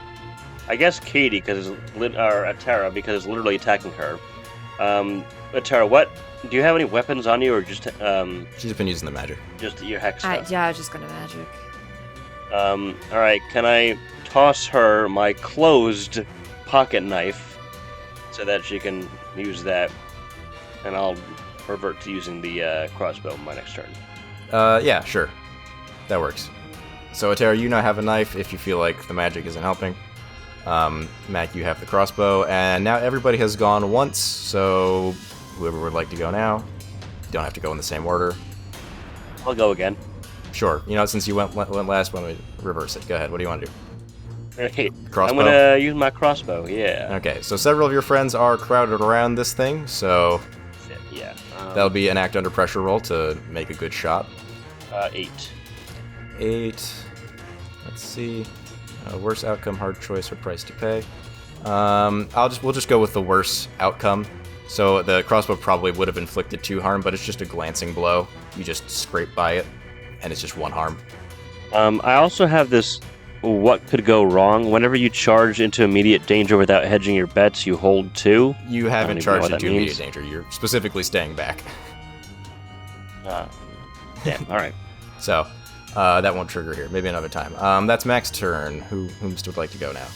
Katie, or Atara, because it's literally attacking her. Atara, what? Do you have any weapons on you, or just
She's been using the magic.
Just your hex stuff?
I was just gonna magic.
All right. Can I toss her my closed pocket knife so that she can use that, and I'll revert to using the crossbow in my next turn.
Yeah, sure. That works. So, Atara, you now have a knife if you feel like the magic isn't helping. Mac, you have the crossbow, and now everybody has gone once, so whoever would like to go now, you don't have to go in the same order.
I'll go again.
Sure. Since you went last, why don't we reverse it? Go ahead. What do you want to do?
Okay.
Crossbow?
I'm gonna use my crossbow, yeah.
Okay, so several of your friends are crowded around this thing, so
Yeah.
that'll be an act under pressure roll to make a good shot.
8.
8. Let's see. Worst outcome, hard choice, or price to pay. We'll just go with the worst outcome. So the crossbow probably would have inflicted 2 harm, but it's just a glancing blow. You just scrape by it, and it's just 1 harm.
I also have this what could go wrong. Whenever you charge into immediate danger without hedging your bets, you hold 2.
You haven't
know
charged
what that
into immediate
means.
danger. You're specifically staying back.
Damn, alright.
So that won't trigger here. Maybe another time. That's Mac's turn. Whom would like to go now?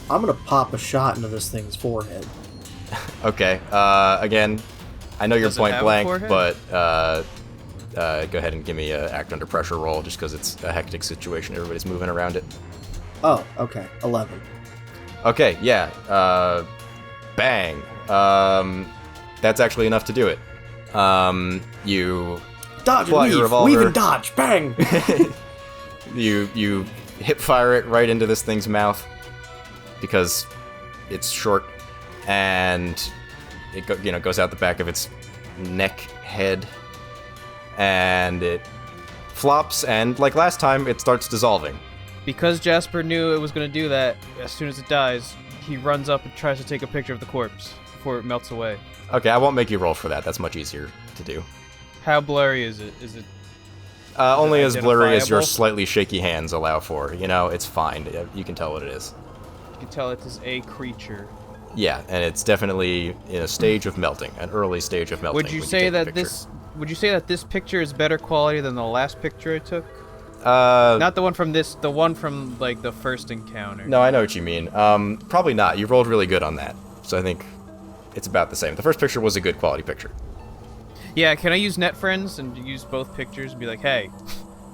I'm gonna pop a shot into this thing's forehead.
Okay. Again, I know you're
Does it
point
have a
blank,
forehead?
but go ahead and give me an act under pressure roll, just because it's a hectic situation. Everybody's moving around it.
Oh, okay. 11.
Okay. Yeah. Bang. That's actually enough to do it. You
Dodge
pull out
and
your
weave.
revolver.
Weave and dodge. Bang!
You hip fire it right into this thing's mouth because it's short, and it goes out the back of its neck head, and it flops, and like last time, it starts dissolving.
Because Jasper knew it was going to do that, as soon as it dies, he runs up and tries to take a picture of the corpse before it melts away.
Okay, I won't make you roll for that. That's much easier to do.
How blurry is it? Is it
Only as blurry as your
identifiable?
slightly shaky hands allow for. You know, it's fine. You can tell what it is.
You can tell it is a creature.
Yeah, and it's definitely in a stage of melting, an early stage of melting.
Would you
when
say
take the
that
picture.
Would you say that this picture is better quality than the last picture I took?
Uh,
Not the one from the one from like the first encounter.
No, I know what you mean. Probably not. You rolled really good on that, so I think it's about the same. The first picture was a good quality picture.
Yeah, can I use NetFriends and use both pictures and be like, hey,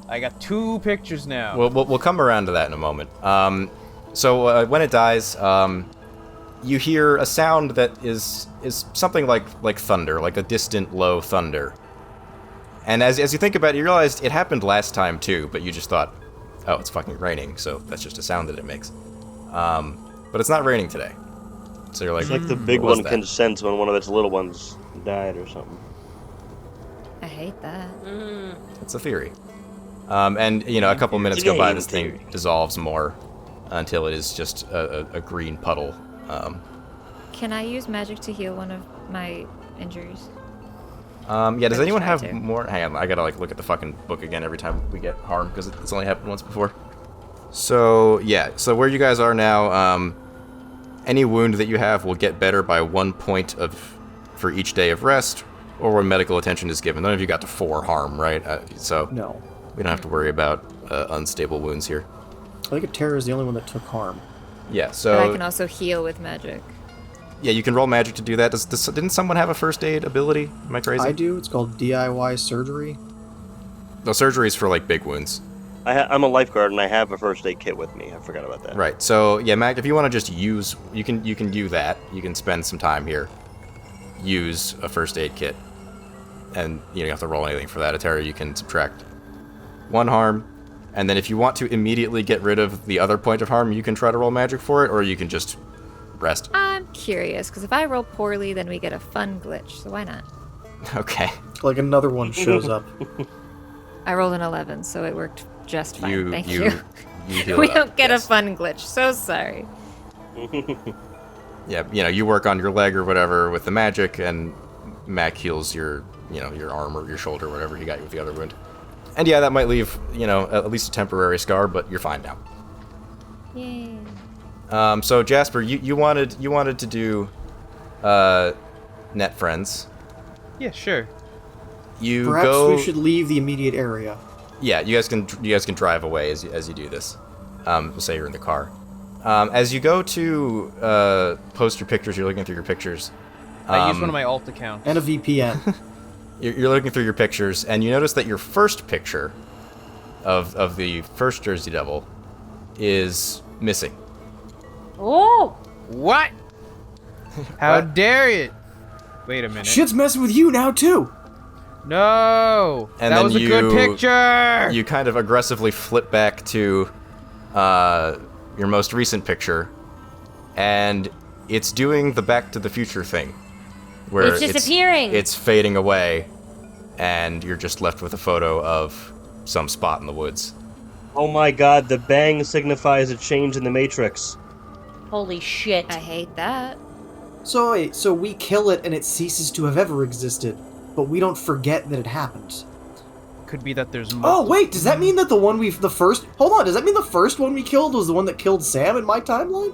I got 2 pictures now.
We'll come around to that in a moment. So when it dies, you hear a sound that is something like thunder, like a distant low thunder. And as you think about it, you realize it happened last time too, but you just thought, oh, it's fucking raining, so that's just a sound that it makes. But it's not raining today. So you're like,
It's like the big
what was
one
that?
can sense when one of its little ones died or something.
I hate that.
It's a theory. And, you know, a couple minutes go by, this thing dissolves more until it is just a green puddle.
Can I use magic to heal one of my injuries?
Yeah, does
I
anyone
try
have
to.
more? Hang on, I gotta look at the fucking book again every time we get harmed because it's only happened once before. So yeah, so where you guys are now, any wound that you have will get better by 1 point for each day of rest, or when medical attention is given. None of you got to 4 harm, right? So
No.
we don't have to worry about unstable wounds here.
I think Terra is the only one that took harm.
Yeah,
But
so
I can also heal with magic.
yeah, you can roll magic to do that. Didn't someone have a first aid ability? Am I crazy?
I do. It's called DIY surgery.
No, surgery is for like big wounds.
I'm a lifeguard and I have a first aid kit with me. I forgot about that.
Right. So yeah, Mac, if you want to just use, you can do that. You can spend some time here, use a first aid kit, and you don't have to roll anything for that. Atera, you can subtract 1 harm, and then if you want to immediately get rid of the other point of harm, you can try to roll magic for it, or you can just rest.
I'm curious, because if I roll poorly, then we get a fun glitch, so why not?
Okay.
Like another one shows up.
I rolled an 11, so it worked just fine.
You
Thank
you
you.
you heal
We
up,
don't get
yes.
a fun glitch, so sorry.
Yeah, you know, you work on your leg or whatever with the magic, and Mac heals your, you know, your arm or your shoulder, whatever he got you with the other wound. And yeah, that might leave, you know, at least a temporary scar, but you're fine now.
Yay.
So Jasper, you wanted to do net friends.
Yeah, sure.
You
Perhaps
go.
we should leave the immediate area.
Yeah, you guys can drive away as you do this. We'll say you're in the car. As you go to post your pictures, you're looking through your pictures.
I use one of my alt accounts.
And a VPN.
You're looking through your pictures, and you notice that your first picture of the first Jersey Devil is missing.
Oh,
What? How
What?
dare it? Wait a minute.
Shit's messing with you now, too.
No!
And
that
then
was a good picture!
You kind of aggressively flip back to your most recent picture, and it's doing the Back to the Future thing, where
It's disappearing.
It's fading away, and you're just left with a photo of some spot in the woods.
Oh my god, the bang signifies a change in the Matrix.
holy shit.
I hate that.
So wait, so we kill it and it ceases to have ever existed, but we don't forget that it happened.
Could be that there's
Oh
multiple.
wait, does that mean that hold on, does that mean the first one we killed was the one that killed Sam in my timeline?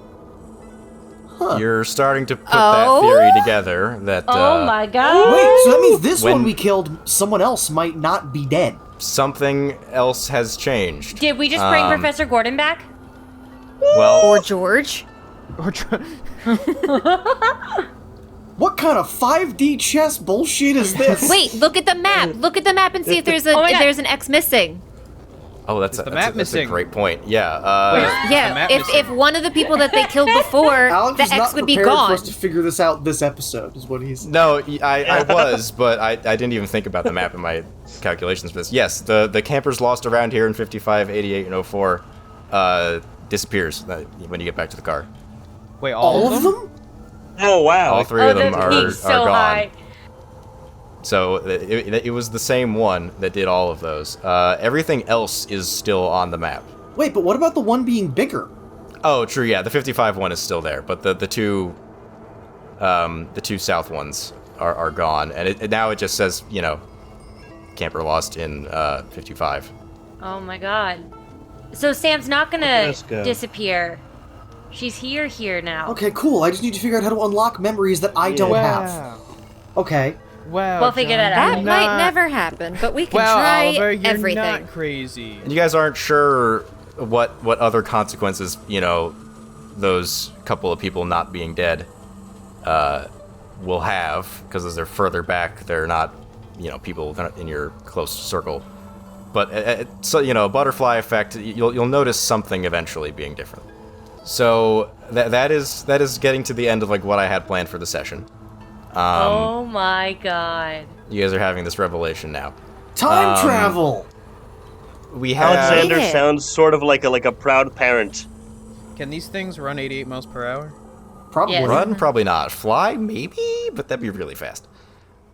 Huh.
You're starting to put
Oh?
that theory together that
Oh my god.
Wait, so that means this
When-
one we killed, someone else might not be dead.
something else has changed.
Did we just bring Professor Gordon back?
Well,
Or George.
Or try-
What kind of 5D chess bullshit is this?
Wait, look at the map. Look at the map and see if there's a
Oh my God.
there's an X missing.
oh, that's
the map
a
missing?
great point. Yeah.
The
Yeah,
map
if
missing.
one of the people that they killed before,
Alex
the
is
X
not
would be
prepared for
gone.
us to figure this out this episode, is what he's...
No, I was, but I didn't even think about the map in my calculations for this. Yes, the campers lost around here in 55, 88, and 04 disappears when you get back to the car.
Wait,
All of them?
Oh wow.
All 3 of them
the
are
peak's so
gone.
high.
So it was the same one that did all of those. Everything else is still on the map.
Wait, but what about the one being bigger?
Oh, true. Yeah, the 55 one is still there, but the two south ones are gone, and now it just says camper lost in 55.
Oh my god. So Sam's not gonna disappear. She's here now.
Okay, cool. I just need to figure out how to unlock memories that I don't have. Okay.
Wow.
We'll figure that out.
That might never happen, but we can try
Oliver, you're
everything.
not crazy.
And you guys aren't sure what other consequences, those couple of people not being dead will have, because as they're further back, they're not, people in your close circle. But so a butterfly effect, you'll notice something eventually being different. So that is getting to the end of what I had planned for the session.
Oh my god.
You guys are having this revelation now.
Time travel.
We have
Alexander sounds sort of like a proud parent.
Can these things run 88 miles per hour?
Probably.
Yes.
run, probably not. Fly, maybe, but that'd be really fast.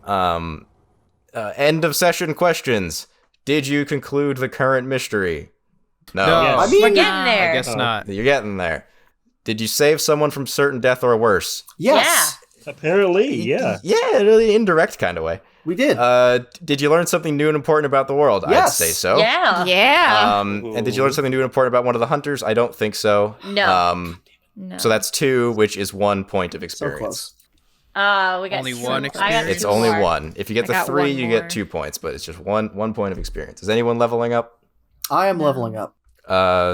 End of session questions. Did you conclude the current mystery? No.
Yes.
I mean,
We're getting there.
I guess not.
You're getting there. Did you save someone from certain death or worse?
yes,
Apparently, yeah.
Yeah, really indirect kind of way.
we did.
Did you learn something new and important about the world?
Yes.
I'd say so.
Yeah.
Yeah.
And did you learn something new and important about one of the hunters? I don't think so.
No.
No.
So that's 2, which is 1 point of
So
experience.
close.
We got
Only
two.
one
I got
experience?
It's
two
only
more.
1. If you get
I
the
got
3,
one
you
more.
get 2 points, but it's just one point of experience. Is anyone leveling up?
I am leveling up.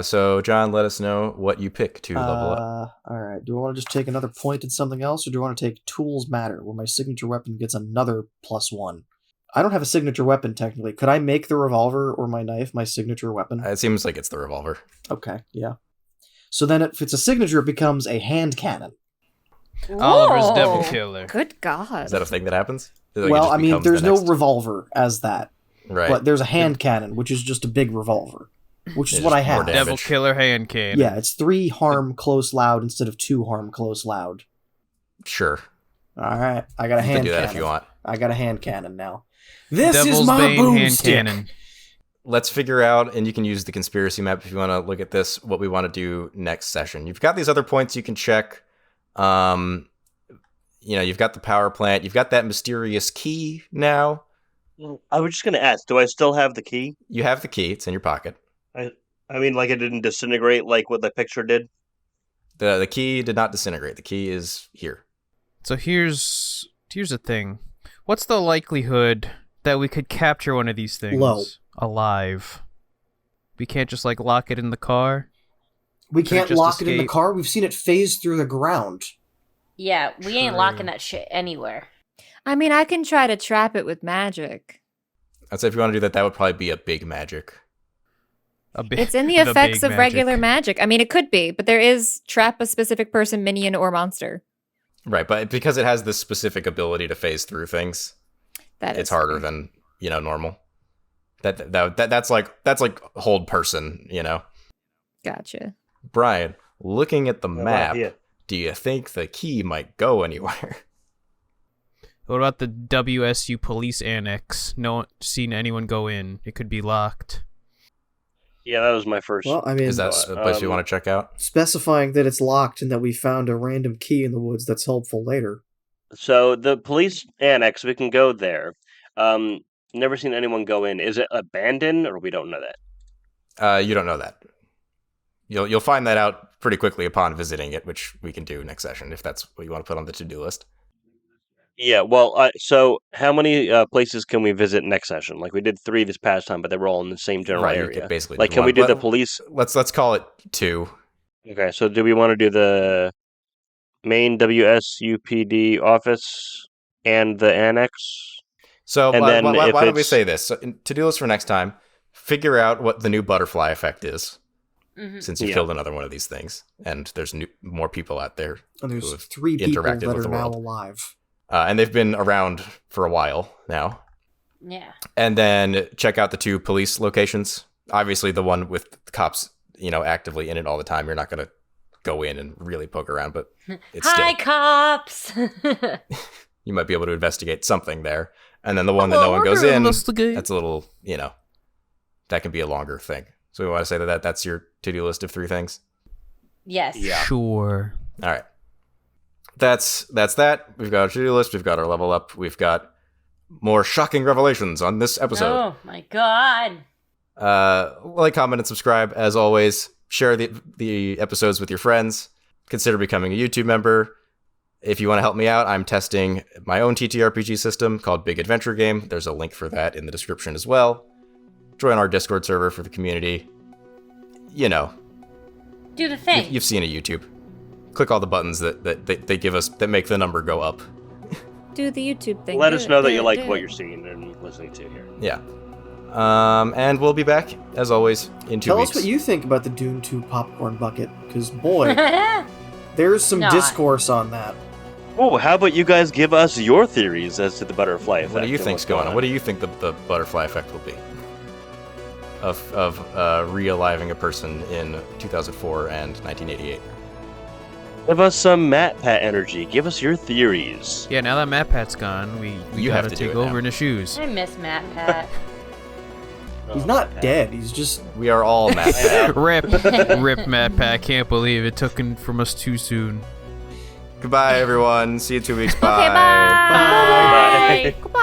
So John, let us know what you pick to level up.
All right. Do I want to just take another point in something else, or do I want to take Tools Matter, where my signature weapon gets another +1? I don't have a signature weapon, technically. Could I make the revolver or my knife my signature weapon?
It seems like it's the revolver.
Okay, yeah. So then if it's a signature, it becomes a hand cannon.
Oliver's
Whoa.
Devil Killer.
Good God.
Is that a thing that happens? Like it
Well,
just
I mean,
becomes
there's
the
no
next-
revolver as that,
right.
but there's a hand cannon, which is just a big revolver, which is
It's
what I
just more
have.
damage.
Devil Killer hand cane.
Yeah, it's 3 harm close loud instead of 2 harm close loud.
Sure.
All right, I got a
You can
hand
do that
cannon.
if you want.
I got a hand cannon now. This
Devil's
is my
Bane hand
boomstick.
cannon.
Let's figure out, and you can use the conspiracy map if you want to look at this, what we want to do next session. You've got these other points you can check. You've got the power plant. You've got that mysterious key now.
I was just gonna ask, do I still have the key?
You have the key. It's in your pocket.
I mean, like it didn't disintegrate like what the picture did?
The key did not disintegrate. The key is here.
So here's the thing. What's the likelihood that we could capture one of these things
Low.
alive? We can't just lock it in the car.
We
Could it
can't
just
lock it in the
escape?
car. We've seen it phase through the ground.
Yeah, we ain't
True.
locking that shit anywhere.
I mean, I can try to trap it with magic.
I'd say if you want to do that, that would probably be a big magic.
It's in the effects of regular magic. I mean, it could be, but there is trap a specific person, minion, or monster.
Right, but because it has this specific ability to phase through things,
That
it's
is
harder than normal. That's like hold person.
Gotcha.
Brian, looking at the
No
map,
idea.
do you think the key might go anywhere?
What about the WSU police annex? No one seen anyone go in. It could be locked.
Yeah, that was my first.
Well, I mean,
Is that a place you want to check out?
specifying that it's locked and that we found a random key in the woods that's helpful later.
So the police annex, we can go there. Never seen anyone go in. Is it abandoned, or we don't know that?
You don't know that. You'll find that out pretty quickly upon visiting it, which we can do next session if that's what you want to put on the to-do list.
Yeah. Well, so how many places can we visit next session? Like we did 3 this past time, but they were all in the same general
Right, you
area.
could basically
Like,
do
can we
one.
do the
Let-
police?
Let's call it 2.
Okay. So do we want to do the main WSUPD office and the annex?
So
And
why
then
don't
if
we
it's-
say this? So, to-do list for next time, figure out what the new butterfly effect is,
Mhm.
since you
Yeah.
killed another one of these things, and there's more people out there.
And
who
there's
have
3 people
interacted
that
with
are
the
now
world.
alive.
And they've been around for a while now.
Yeah.
And then check out the 2 police locations. Obviously, the one with the cops, actively in it all the time. You're not going to go in and really poke around, but it's
Hi,
still,
cops.
you might be able to investigate something there. And then the one that no one goes in,
Investigate.
that's a little, that can be a longer thing. So we want to say that's your to-do list of 3 things?
Yes.
Yeah.
Sure.
All right. That's that. We've got our to-do list. We've got our level up. We've got more shocking revelations on this episode.
Oh my god.
Like, comment, and subscribe. As always, share the episodes with your friends. Consider becoming a YouTube member. If you want to help me out, I'm testing my own TTRPG system called Big Adventure Game. There's a link for that in the description as well. Join our Discord server for the community.
Do the thing.
You've seen a YouTube. Click all the buttons that they give us that make the number go up.
Do the YouTube thing.
Let
Do
us
it,
know that
do
you
it,
like
do
what
it.
you're seeing and listening to here.
Yeah. And we'll be back, as always, in 2
Tell
weeks.
us what you think about the Dune 2 popcorn bucket, because boy, there's some
Not.
discourse on that.
Oh, how about you guys give us your theories as to the butterfly effect?
What do you
and
think's
what's
going on? What do you think the butterfly effect will be? Of re-aliving a person in 2004 and 1988.
Give us some Phat energy. Give us your theories.
Yeah, now that MatPat's gone, we
You have
gotta
to do
take
it
over
now.
in the shoes.
I miss Phat.
He's
Oh,
not
Phat.
dead. He's just
We are all Matt.
Rip MatPat. Can't believe it took him from us too soon.
Goodbye, everyone. See you in 2 weeks. Bye.
Okay, bye.
Bye.
Goodbye.